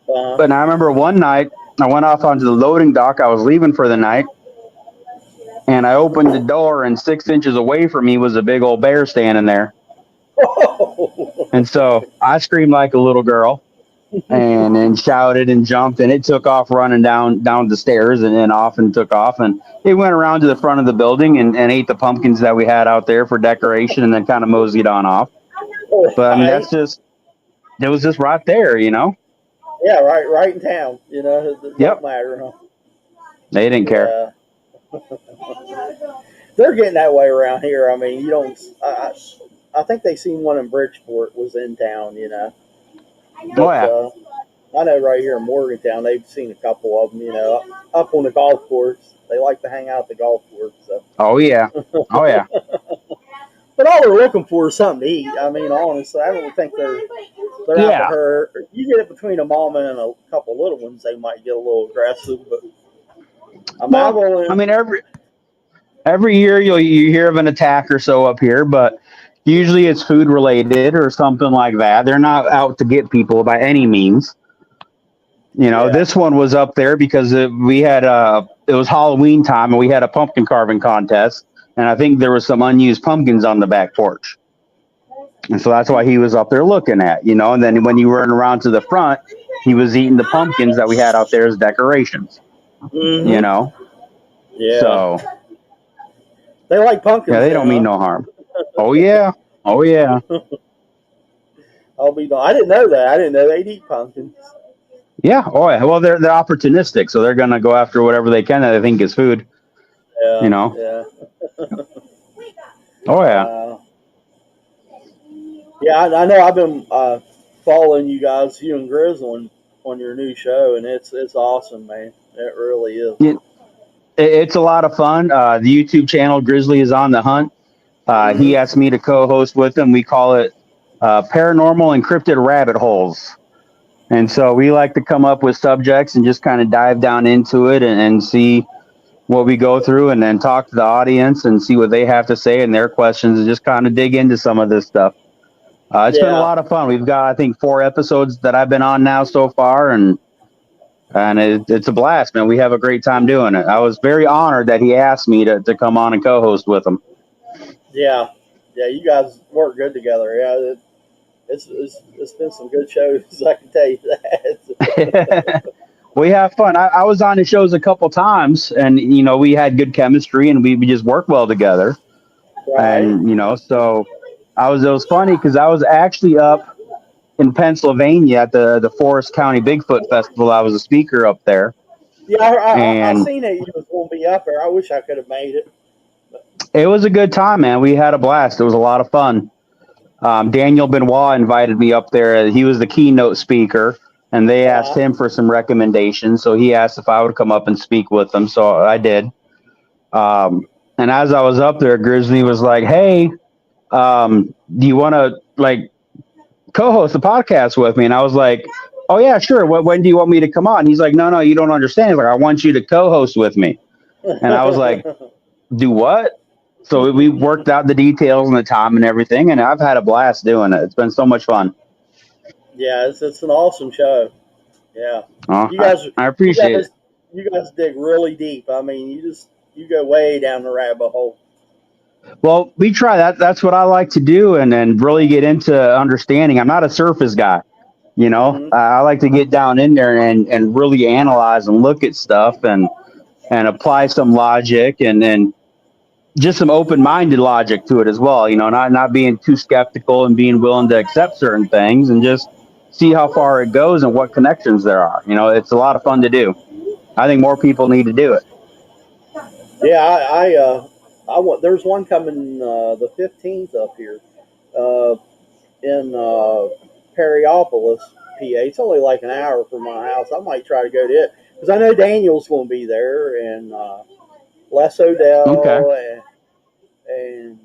Speaker 1: Uh,
Speaker 2: but I remember one night I went off onto the loading dock. I was leaving for the night, and I opened the door, and 6 inches away from me was a big old bear standing there. And so I screamed like a little girl and shouted and jumped, and it took off running down the stairs and then off and took off. And it went around to the front of the building and ate the pumpkins that we had out there for decoration and then kind of moseyed on off. But I mean,
Speaker 1: right.
Speaker 2: it was just right there.
Speaker 1: Yeah. Right in town. It
Speaker 2: Yep.
Speaker 1: don't matter. Huh?
Speaker 2: They didn't care.
Speaker 1: Yeah. They're getting that way around here. I mean, you don't. I think they seen one in Bridgeport was in town.
Speaker 2: Oh,
Speaker 1: But
Speaker 2: yeah.
Speaker 1: I know right here in Morgantown they've seen a couple of them. Up on the golf course. They like to hang out at the golf course. So.
Speaker 2: Oh, yeah. Oh, yeah.
Speaker 1: But all they're looking for is something to eat. I mean, honestly, I don't think they're out to
Speaker 2: Yeah.
Speaker 1: hurt. You get it between a mama and a couple little ones, they might get a little aggressive. But
Speaker 2: Well, I mean, every year you hear of an attack or so up here, but usually it's food related or something like that. They're not out to get people by any means.
Speaker 1: Yeah.
Speaker 2: This one was up there because we had it was Halloween time and we had a pumpkin carving contest, and I think there was some unused pumpkins on the back porch, and so that's why he was up there looking at. And then when you were around to the front, he was eating the pumpkins that we had out there as decorations.
Speaker 1: Mm-hmm. Yeah.
Speaker 2: So
Speaker 1: they like pumpkins.
Speaker 2: yeah, they don't mean no harm. Oh yeah. Oh yeah.
Speaker 1: I didn't know that. I didn't know they'd eat pumpkins.
Speaker 2: Yeah. Oh yeah. Well, they're opportunistic, so they're gonna go after whatever they can that they think is food.
Speaker 1: Yeah.
Speaker 2: Yeah. Oh yeah.
Speaker 1: Yeah, I know. I've been following you guys, you and Grizz, on your new show, and it's awesome, man. It really is.
Speaker 2: Yeah. It's a lot of fun. The YouTube channel Grizzly is on the Hunt. He asked me to co-host with him. We call it Paranormal Encrypted Rabbit Holes. And so we like to come up with subjects and just kind of dive down into it and see what we go through, and then talk to the audience and see what they have to say and their questions, and just kind of dig into some of this stuff. It's been a lot of fun. We've got, I think, 4 episodes that I've been on now so far, and it's a blast, man. We have a great time doing it. I was very honored that he asked me to come on and co-host with him.
Speaker 1: Yeah, you guys work good together. Yeah, it's been some good shows. I can tell you that.
Speaker 2: We have fun. I was on his shows a couple times, and we had good chemistry, and we just work well together.
Speaker 1: Right.
Speaker 2: And so it was funny because I was actually up in Pennsylvania at the Forest County Bigfoot Festival. I was a speaker up there.
Speaker 1: Yeah, I seen it. You was going to be up there. I wish I could have made it.
Speaker 2: It was a good time, man. We had a blast. It was a lot of fun. Daniel Benoit invited me up there. He was the keynote speaker, and they asked him for some recommendations. So he asked if I would come up and speak with them. So I did. And as I was up there, Grizzly was like, "Hey, do you want to like co-host the podcast with me?" And I was like, "Oh yeah, sure. When do you want me to come on?" He's like, "No, you don't understand." He's like, "I want you to co-host with me." And I was like, "Do what?" So we worked out the details and the time and everything, and I've had a blast doing it. It's been so much fun.
Speaker 1: Yeah, it's an awesome show. Yeah, you
Speaker 2: guys, I appreciate it.
Speaker 1: You guys dig really deep. I mean, you go way down the rabbit hole.
Speaker 2: Well, we try that. That's what I like to do, and then really get into understanding. I'm not a surface guy, you know.
Speaker 1: Mm-hmm.
Speaker 2: I like to get down in there and really analyze and look at stuff and apply some logic and just some open-minded logic to it as well. You know, not being too skeptical and being willing to accept certain things and just see how far it goes and what connections there are. You know, it's a lot of fun to do. I think more people need to do it.
Speaker 1: Yeah, I want. There's one coming the 15th up here in Perryopolis, PA. It's only like an hour from my house. I might try to go to it because I know Daniel's going to be there and Les Odell and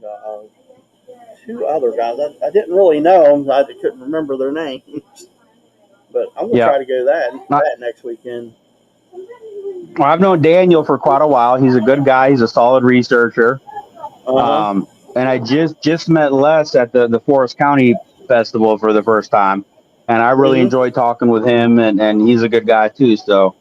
Speaker 1: two other guys. I didn't really know them. I couldn't remember their names. But I'm going to try to go to that next weekend.
Speaker 2: Well, I've known Daniel for quite a while. He's a good guy. He's a solid researcher. And I just met Les at the Forest County Festival for the first time. And I really enjoyed talking with him, and he's a good guy too. So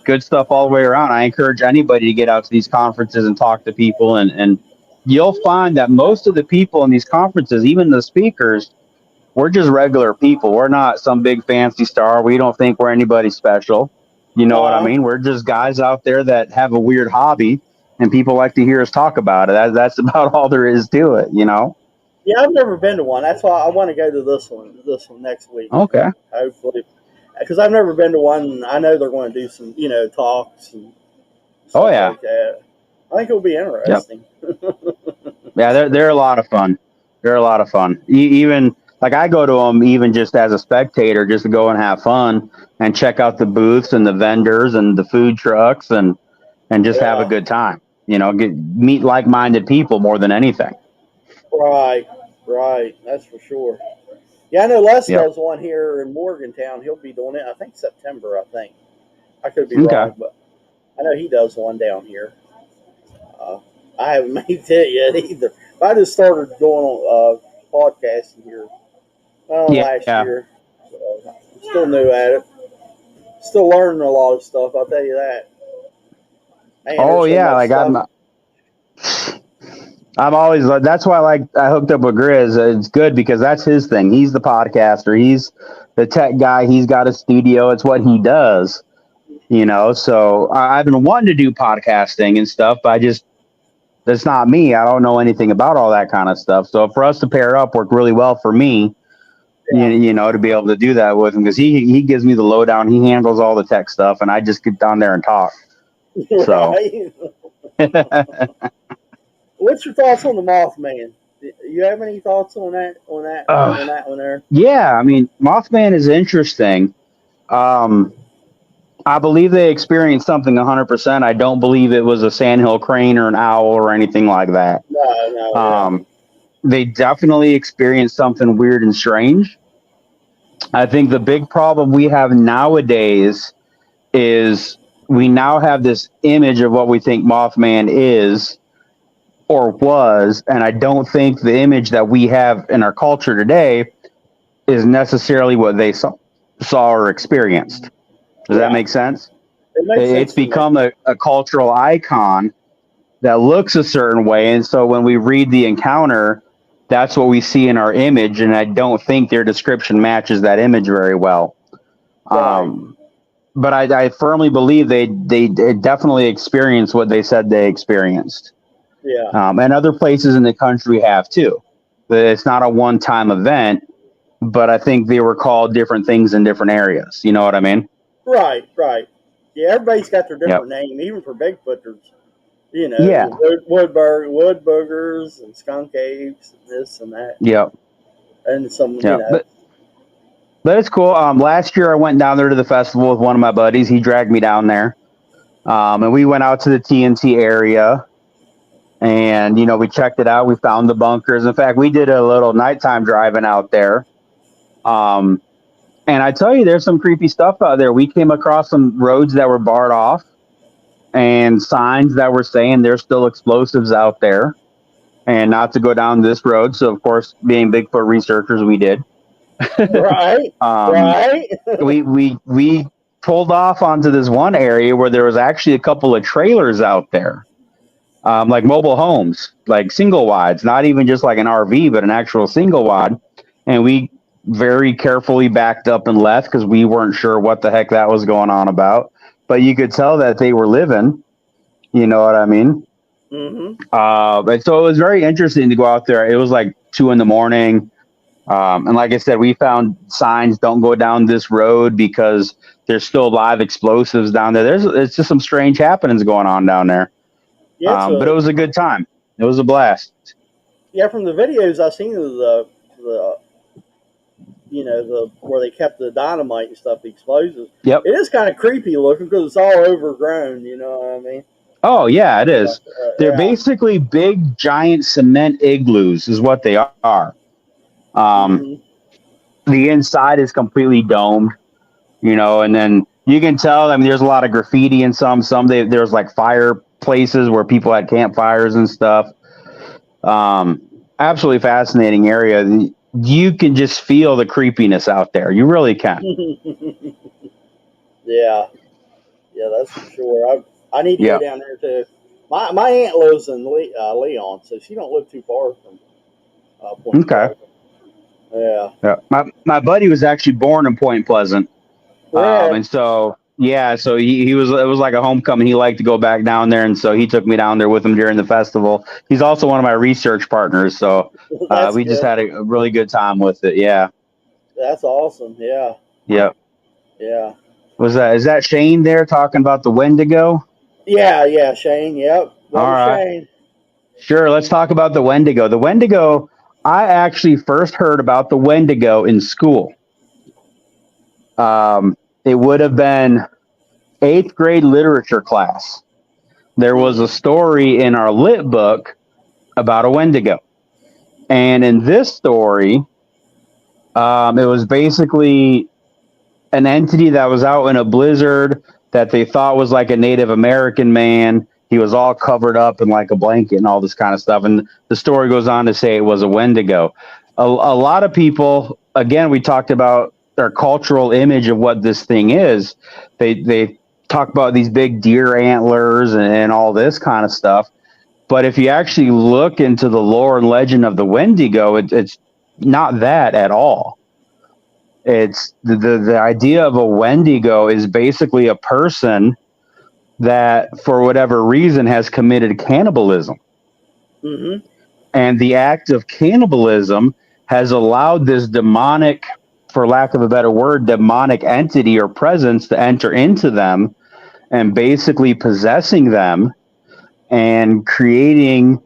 Speaker 2: good stuff all the way around. I encourage anybody to get out to these conferences and talk to people. And you'll find that most of the people in these conferences, even the speakers, we're just regular people. We're not some big fancy star. We don't think we're anybody special. You know what I mean? We're just guys out there that have a weird hobby, and people like to hear us talk about it. That's about all there is to it, you know?
Speaker 1: Yeah, I've never been to one. That's why I want to go to this one next week.
Speaker 2: Okay.
Speaker 1: Hopefully. Because I've never been to one. I know they're going to do some, talks and stuff like that. I think it'll be interesting.
Speaker 2: Yep. Yeah, they're a lot of fun. They're a lot of fun. Even... Like I go to them even just as a spectator, just to go and have fun and check out the booths and the vendors and the food trucks and just have a good time. You know, meet like-minded people more than anything.
Speaker 1: Right. That's for sure. Yeah, I know Les does one here in Morgantown. He'll be doing it, I think, September, I could be wrong, but I know he does one down here. I haven't made it yet either. But I just started going on podcasting here. Last year. So still new at it. Still learning a lot of stuff, I'll tell you that. Man,
Speaker 2: I'm always, that's why I hooked up with Grizz. It's good because that's his thing. He's the podcaster. He's the tech guy. He's got a studio. It's what he does, you know? So I've been wanting to do podcasting and stuff, but that's not me. I don't know anything about all that kind of stuff. So for us to pair up worked really well for me, you know, to be able to do that with him because he gives me the lowdown. He handles all the tech stuff, and I just get down there and talk. So,
Speaker 1: what's your thoughts on the Mothman? You have any thoughts on that one there?
Speaker 2: Yeah, I mean, Mothman is interesting. I believe they experienced something 100%. I don't believe it was a sandhill crane or an owl or anything like that.
Speaker 1: No.
Speaker 2: They definitely experienced something weird and strange. I think the big problem we have nowadays is we now have this image of what we think Mothman is or was, and I don't think the image that we have in our culture today is necessarily what they saw or experienced. Does that make sense? It's become a cultural icon that looks a certain way, and so when we read the encounter, that's what we see in our image, and I don't think their description matches that image very well. But I firmly believe they definitely experienced what they said they experienced.
Speaker 1: Yeah.
Speaker 2: And other places in the country have too. It's not a one-time event, but I think they were called different things in different areas. You know what I mean?
Speaker 1: Right. Yeah, everybody's got their different name. Even for Bigfoot, You know,
Speaker 2: Yeah.
Speaker 1: wood boogers and skunk apes and this and that.
Speaker 2: Yep.
Speaker 1: And some,
Speaker 2: Yep. But it's cool. Last year I went down there to the festival with one of my buddies. He dragged me down there. And we went out to the TNT area and, we checked it out. We found the bunkers. In fact, we did a little nighttime driving out there. And I tell you, there's some creepy stuff out there. We came across some roads that were barred off and signs that were saying there's still explosives out there and not to go down this road. So, of course, being Bigfoot researchers, we did.
Speaker 1: Right. Right.
Speaker 2: we pulled off onto this one area where there was actually a couple of trailers out there, like mobile homes, like single wides, not even just like an RV, but an actual single wide. And we very carefully backed up and left because we weren't sure what the heck that was going on about. But you could tell that they were living. You know what I mean?
Speaker 1: Mm-hmm.
Speaker 2: But so it was very interesting to go out there. It was like 2 a.m. And like I said, we found signs, don't go down this road because there's still live explosives down there. It's just some strange happenings going on down there. Yeah, but it was a good time. It was a blast.
Speaker 1: Yeah, from the videos I've seen of the where they kept the dynamite and stuff, the explosives.
Speaker 2: Yep.
Speaker 1: It is kind of creepy looking because it's all overgrown. You know what I mean?
Speaker 2: Oh yeah, it is. They're basically big, giant cement igloos, is what they are. The inside is completely domed, and then you can tell. I mean, there's a lot of graffiti in some. There's like fireplaces where people had campfires and stuff. Absolutely fascinating area. You can just feel the creepiness out there. You really can.
Speaker 1: Yeah, that's for sure. I need to go down there too. My aunt lives in Leon, so she don't live too far from Point Pleasant.
Speaker 2: Yeah. My buddy was actually born in Point Pleasant, and so he was. It was like a homecoming. He liked to go back down there, and so he took me down there with him during the festival. He's also one of my research partners, so we just had a really good time with it. Yeah,
Speaker 1: that's awesome. Yeah.
Speaker 2: Yep.
Speaker 1: Yeah.
Speaker 2: Is that Shane there talking about the Wendigo?
Speaker 1: Yeah, Shane. Yep.
Speaker 2: All right.
Speaker 1: Shane.
Speaker 2: Sure. Let's talk about the Wendigo. The Wendigo. I actually first heard about the Wendigo in school. It would have been 8th grade literature class. There was a story in our lit book about a Wendigo. And in this story, it was basically an entity that was out in a blizzard that they thought was like a Native American man. He was all covered up in like a blanket and all this kind of stuff. And the story goes on to say it was a Wendigo. A lot of people, again, we talked about their cultural image of what this thing is. They talk about these big deer antlers and all this kind of stuff. But if you actually look into the lore and legend of the Wendigo, it's not that at all. It's the idea of a Wendigo is basically a person that, for whatever reason, has committed cannibalism.
Speaker 1: Mm-hmm.
Speaker 2: And the act of cannibalism has allowed this demonic, for lack of a better word, demonic entity or presence to enter into them and basically possessing them and creating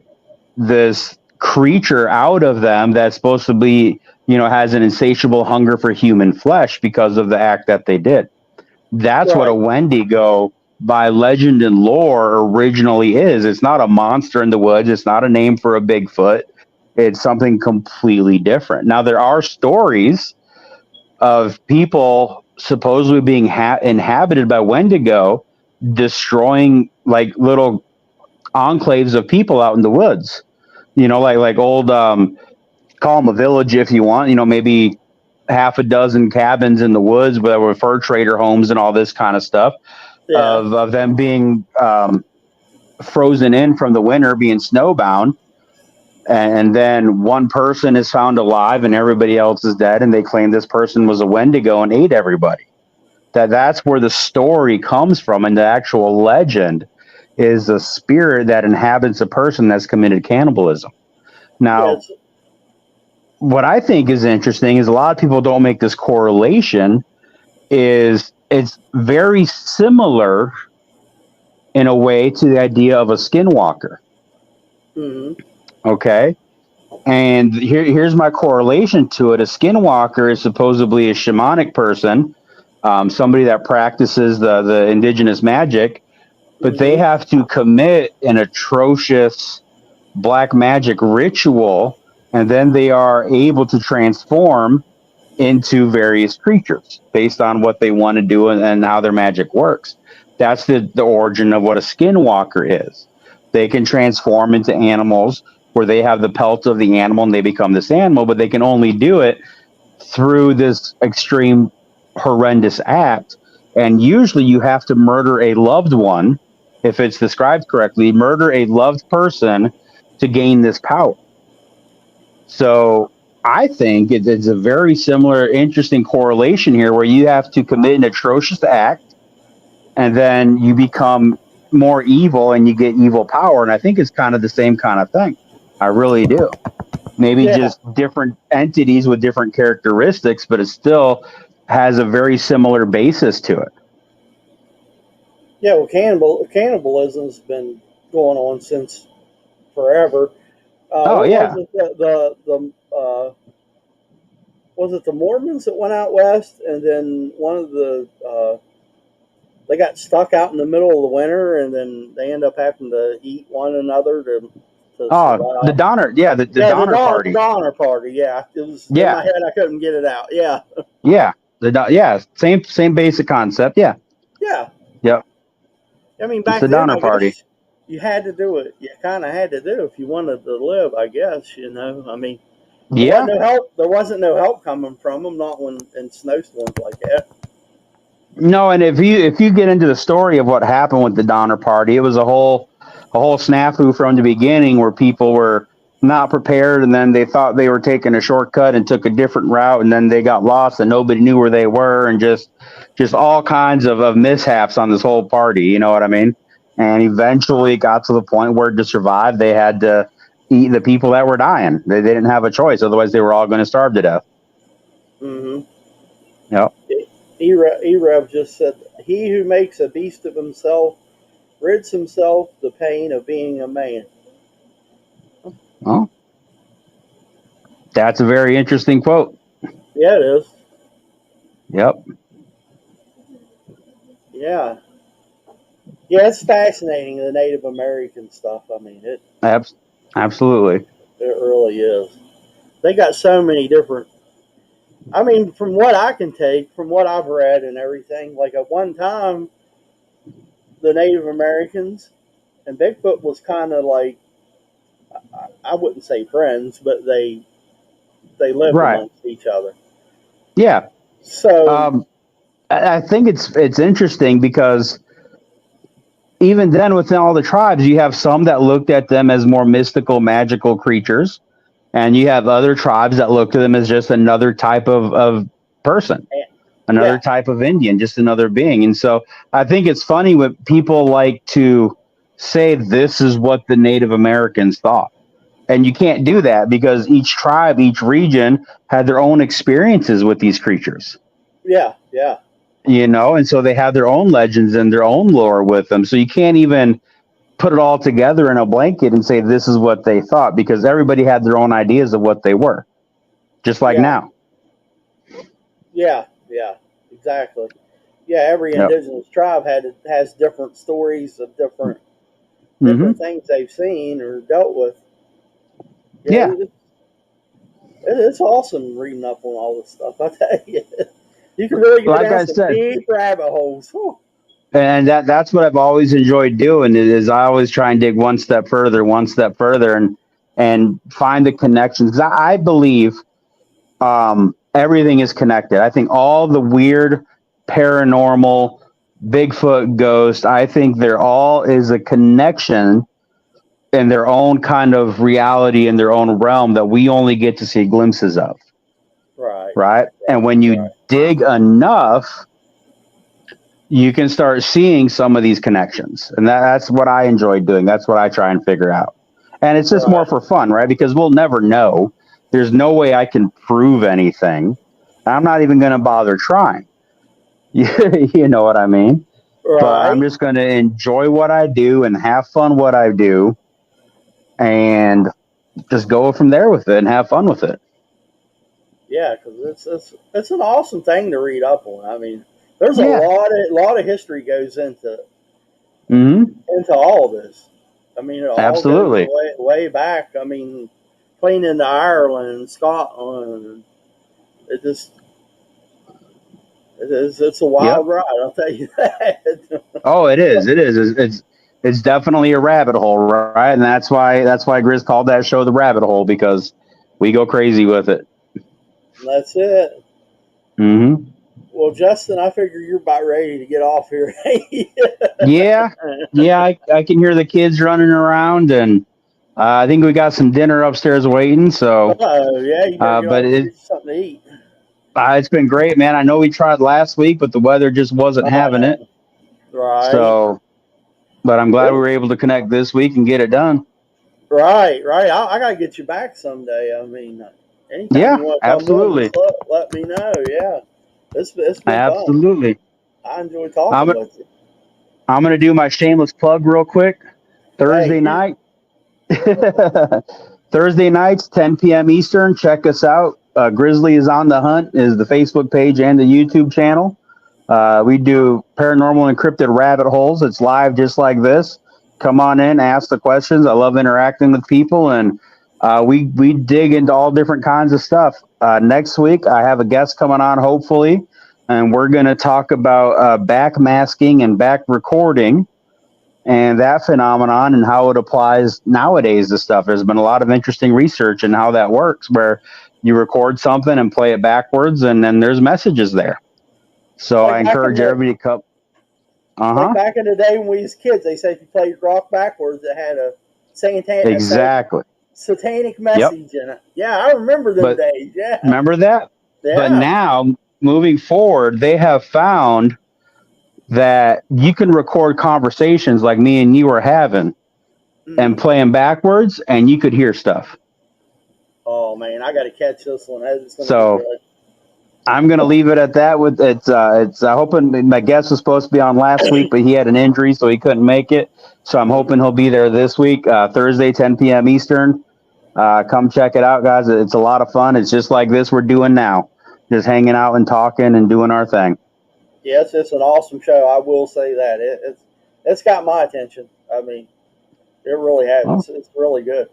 Speaker 2: this creature out of them that's supposed to be, has an insatiable hunger for human flesh because of the act that they did. That's what a Wendigo, by legend and lore, originally is. It's not a monster in the woods. It's not a name for a Bigfoot. It's something completely different. Now, there are stories of people supposedly being inhabited by Wendigo, destroying like little enclaves of people out in the woods. Like old, call them a village if you want, maybe half a dozen cabins in the woods that were fur trader homes and all this kind of stuff. Of them being frozen in from the winter, being snowbound, and then one person is found alive and everybody else is dead, and they claim this person was a Wendigo and ate everybody. That's where the story comes from, and the actual legend is a spirit that inhabits a person that's committed cannibalism. Now, what I think is interesting is a lot of people don't make this correlation. Is it's very similar in a way to the idea of a skinwalker.
Speaker 1: Mm-hmm.
Speaker 2: Okay. And here's my correlation to it. A skinwalker is supposedly a shamanic person, somebody that practices the indigenous magic, but they have to commit an atrocious black magic ritual, and then they are able to transform into various creatures based on what they want to do and how their magic works. That's the origin of what a skinwalker is. They can transform into animals where they have the pelt of the animal and they become this animal, but they can only do it through this extreme, horrendous act. And usually you have to murder a loved one, if it's described correctly, murder a loved person to gain this power. So I think it's a very similar, interesting correlation here where you have to commit an atrocious act and then you become more evil and you get evil power. And I think it's kind of the same kind of thing. I really do. Maybe just different entities with different characteristics, but it still has a very similar basis to it.
Speaker 1: Yeah, well, cannibalism's been going on since forever. Was it the Mormons that went out west, and then one of the they got stuck out in the middle of the winter, and then they end up having to eat one another to survive.
Speaker 2: The Donner, the Donner Party.
Speaker 1: The Donner Party, yeah. It was in my head, I couldn't get it out. Yeah.
Speaker 2: Yeah. Same basic concept. Yeah.
Speaker 1: Yeah.
Speaker 2: Yep.
Speaker 1: I mean, back
Speaker 2: then, the Donner Party.
Speaker 1: You had to do it. You kind of had to do it if you wanted to live, I guess. You know, I mean, there wasn't no help coming from them, not when in snowstorms like that.
Speaker 2: No, and if you get into the story of what happened with the Donner Party, it was a whole snafu from the beginning where people were not prepared, and then they thought they were taking a shortcut and took a different route, and then they got lost and nobody knew where they were, and just all kinds of mishaps on this whole party. You know what I mean? And eventually it got to the point where to survive, they had to eat the people that were dying. They didn't have a choice. Otherwise, they were all going to starve to death.
Speaker 1: Mm-hmm.
Speaker 2: Yep.
Speaker 1: Erev just said, "He who makes a beast of himself rids himself the pain of being a man."
Speaker 2: Well, that's a very interesting quote.
Speaker 1: Yeah, it is.
Speaker 2: Yep.
Speaker 1: Yeah. Yeah, it's fascinating, the Native American stuff. I mean, it
Speaker 2: absolutely.
Speaker 1: It really is. They got so many different. I mean, from what I can take, from what I've read and everything, like at one time, the Native Americans and Bigfoot was kind of like, I wouldn't say friends, but they lived amongst each other.
Speaker 2: Yeah.
Speaker 1: So
Speaker 2: I think it's interesting because even then, within all the tribes, you have some that looked at them as more mystical, magical creatures, and you have other tribes that looked at them as just another type of person, another type of Indian, just another being. And so I think it's funny when people like to say this is what the Native Americans thought. And you can't do that because each tribe, each region had their own experiences with these creatures.
Speaker 1: Yeah.
Speaker 2: You know, and so they have their own legends and their own lore with them. So you can't even put it all together in a blanket and say this is what they thought, because everybody had their own ideas of what they were, just like now.
Speaker 1: Yeah, exactly. Yeah, every indigenous tribe has different stories of different things they've seen or dealt with.
Speaker 2: Yeah.
Speaker 1: It's awesome reading up on all this stuff, I tell you. You can really get down some deep rabbit holes. Whew.
Speaker 2: And that's what I've always enjoyed doing is I always try and dig one step further and find the connections. I believe everything is connected. I think all the weird, paranormal, Bigfoot, ghost, I think there all is a connection in their own kind of reality in their own realm that we only get to see glimpses of. Right. And when you dig enough, you can start seeing some of these connections. And that's what I enjoy doing. That's what I try and figure out. And it's just more for fun, right? Because we'll never know. There's no way I can prove anything. I'm not even going to bother trying. You know what I mean? But I'm
Speaker 1: Right.
Speaker 2: just going to enjoy what I do and have fun what I do, and just go from there with it and have fun with it.
Speaker 1: Yeah, because it's an awesome thing to read up on. I mean, there's a
Speaker 2: Yeah.
Speaker 1: lot of history goes
Speaker 2: Hmm.
Speaker 1: into all this. I mean, it all goes
Speaker 2: Absolutely.
Speaker 1: way back. I mean, playing into Ireland and Scotland, and it just it's a
Speaker 2: Yep.
Speaker 1: wild ride. I'll tell you that.
Speaker 2: Oh, it is. It is. It's definitely a rabbit hole, right? And that's why Grizz called that show the rabbit hole, because we go crazy with it.
Speaker 1: That's it.
Speaker 2: Hmm.
Speaker 1: Well, Justin, I figure you're about ready to get off here.
Speaker 2: Yeah. Yeah. I can hear the kids running around, and I think we got some dinner upstairs waiting. So,
Speaker 1: Oh, yeah, you better get
Speaker 2: but
Speaker 1: on and get something to eat.
Speaker 2: it's been great, man. I know we tried last week, but the weather just wasn't having it.
Speaker 1: Right.
Speaker 2: So, but I'm glad we were able to connect this week and get it done.
Speaker 1: Right. I gotta get you back someday. I mean, anytime
Speaker 2: Yeah,
Speaker 1: you want to come on,
Speaker 2: absolutely.
Speaker 1: just let me know. Yeah, it's been fun.
Speaker 2: Absolutely.
Speaker 1: I enjoy talking
Speaker 2: I'm
Speaker 1: with you.
Speaker 2: I'm gonna do my shameless plug real quick.
Speaker 1: Hey,
Speaker 2: Thursday night, Thursday nights, 10 p.m. Eastern. Check us out. Grizzly is on the Hunt is the Facebook page and the YouTube channel. We do paranormal encrypted rabbit holes. It's live just like this. Come on in, ask the questions. I love interacting with people, and we dig into all different kinds of stuff. Next week, I have a guest coming on, hopefully, and we're going to talk about back masking and back recording and that phenomenon and how it applies nowadays to stuff. There's been a lot of interesting research in how that works, where you record something and play it backwards, and then there's messages there. So I
Speaker 1: like back in
Speaker 2: encourage
Speaker 1: the
Speaker 2: everybody to come. Uh
Speaker 1: like
Speaker 2: huh.
Speaker 1: back in the day when we was kids, they said if you played rock backwards, it had a
Speaker 2: Exactly.
Speaker 1: satanic
Speaker 2: Yep.
Speaker 1: message in it. Yeah, I remember them
Speaker 2: But
Speaker 1: days. Yeah,
Speaker 2: remember that? But
Speaker 1: yeah.
Speaker 2: now, moving forward, they have found that you can record conversations like me and you are having and
Speaker 1: Mm.
Speaker 2: play them backwards, and you could hear stuff.
Speaker 1: Oh man, I got to catch this one. It's going to be
Speaker 2: So
Speaker 1: good.
Speaker 2: I'm going to leave it at that. With it's hoping my guest was supposed to be on last week, but he had an injury, so he couldn't make it. So I'm hoping he'll be there this week, Thursday, 10 p.m. Eastern. Come check it out, guys. It's a lot of fun. It's just like this we're doing now, just hanging out and talking and doing our thing.
Speaker 1: Yeah, it's an awesome show. I will say that it's got my attention. I mean, it really has.
Speaker 2: Well,
Speaker 1: It's really good.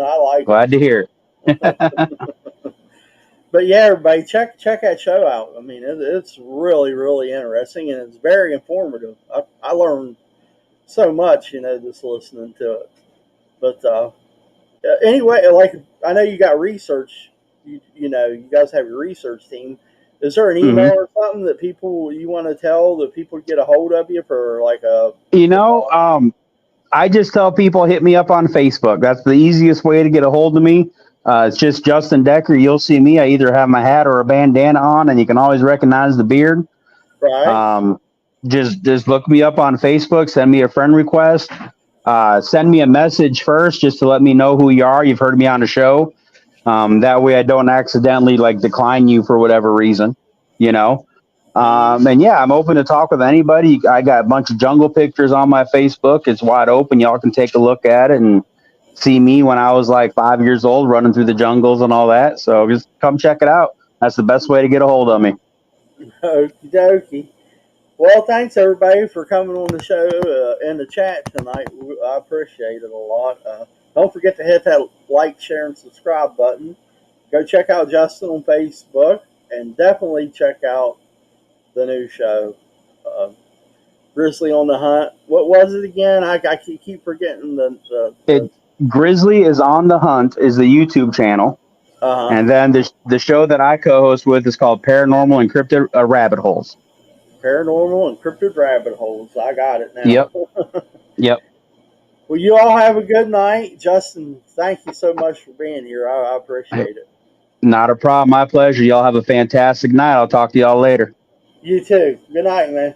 Speaker 1: I like it.
Speaker 2: glad to hear it.
Speaker 1: But yeah, everybody, check that show out. I mean, it's really interesting and it's very informative. I learned so much, just listening to it. But anyway, like I know you got research. You guys have your research team. Is there an email
Speaker 2: Hmm.
Speaker 1: or something that people you want to tell that people get a hold of you for like a
Speaker 2: You know, I just tell people hit me up on Facebook. That's the easiest way to get a hold of me. It's just Justin Decker. You'll see me. I either have my hat or a bandana on, and you can always recognize the beard.
Speaker 1: right?
Speaker 2: Um, just look me up on Facebook. Send me a friend request. Send me a message first, just to let me know who you are. You've heard me on the show. That way, I don't accidentally like decline you for whatever reason. You know.
Speaker 1: Mm-hmm.
Speaker 2: And yeah, I'm open to talk with anybody. I got a bunch of jungle pictures on my Facebook. It's wide open. Y'all can take a look at it and see me when I was like 5 years old, running through the jungles and all that. So just come check it out. That's the best way to get a hold of me.
Speaker 1: Okie dokie. Well, thanks everybody for coming on the show and the chat tonight. I appreciate it a lot. Don't forget to hit that like, share, and subscribe button. Go check out Justin on Facebook, and definitely check out the new show, uh, Grizzly on the Hunt. What was it again? I keep forgetting the
Speaker 2: Grizzly is on the Hunt is the YouTube channel,
Speaker 1: uh-huh.
Speaker 2: and then the show that I co-host with is called Paranormal Encrypted Rabbit Holes.
Speaker 1: Paranormal Encrypted Rabbit Holes. I got it now.
Speaker 2: Yep. Yep.
Speaker 1: Well, you all have a good night. Justin, thank you so much for being here. I appreciate it.
Speaker 2: Not a problem. My pleasure. Y'all have a fantastic night. I'll talk to y'all later.
Speaker 1: You too. Good night, man.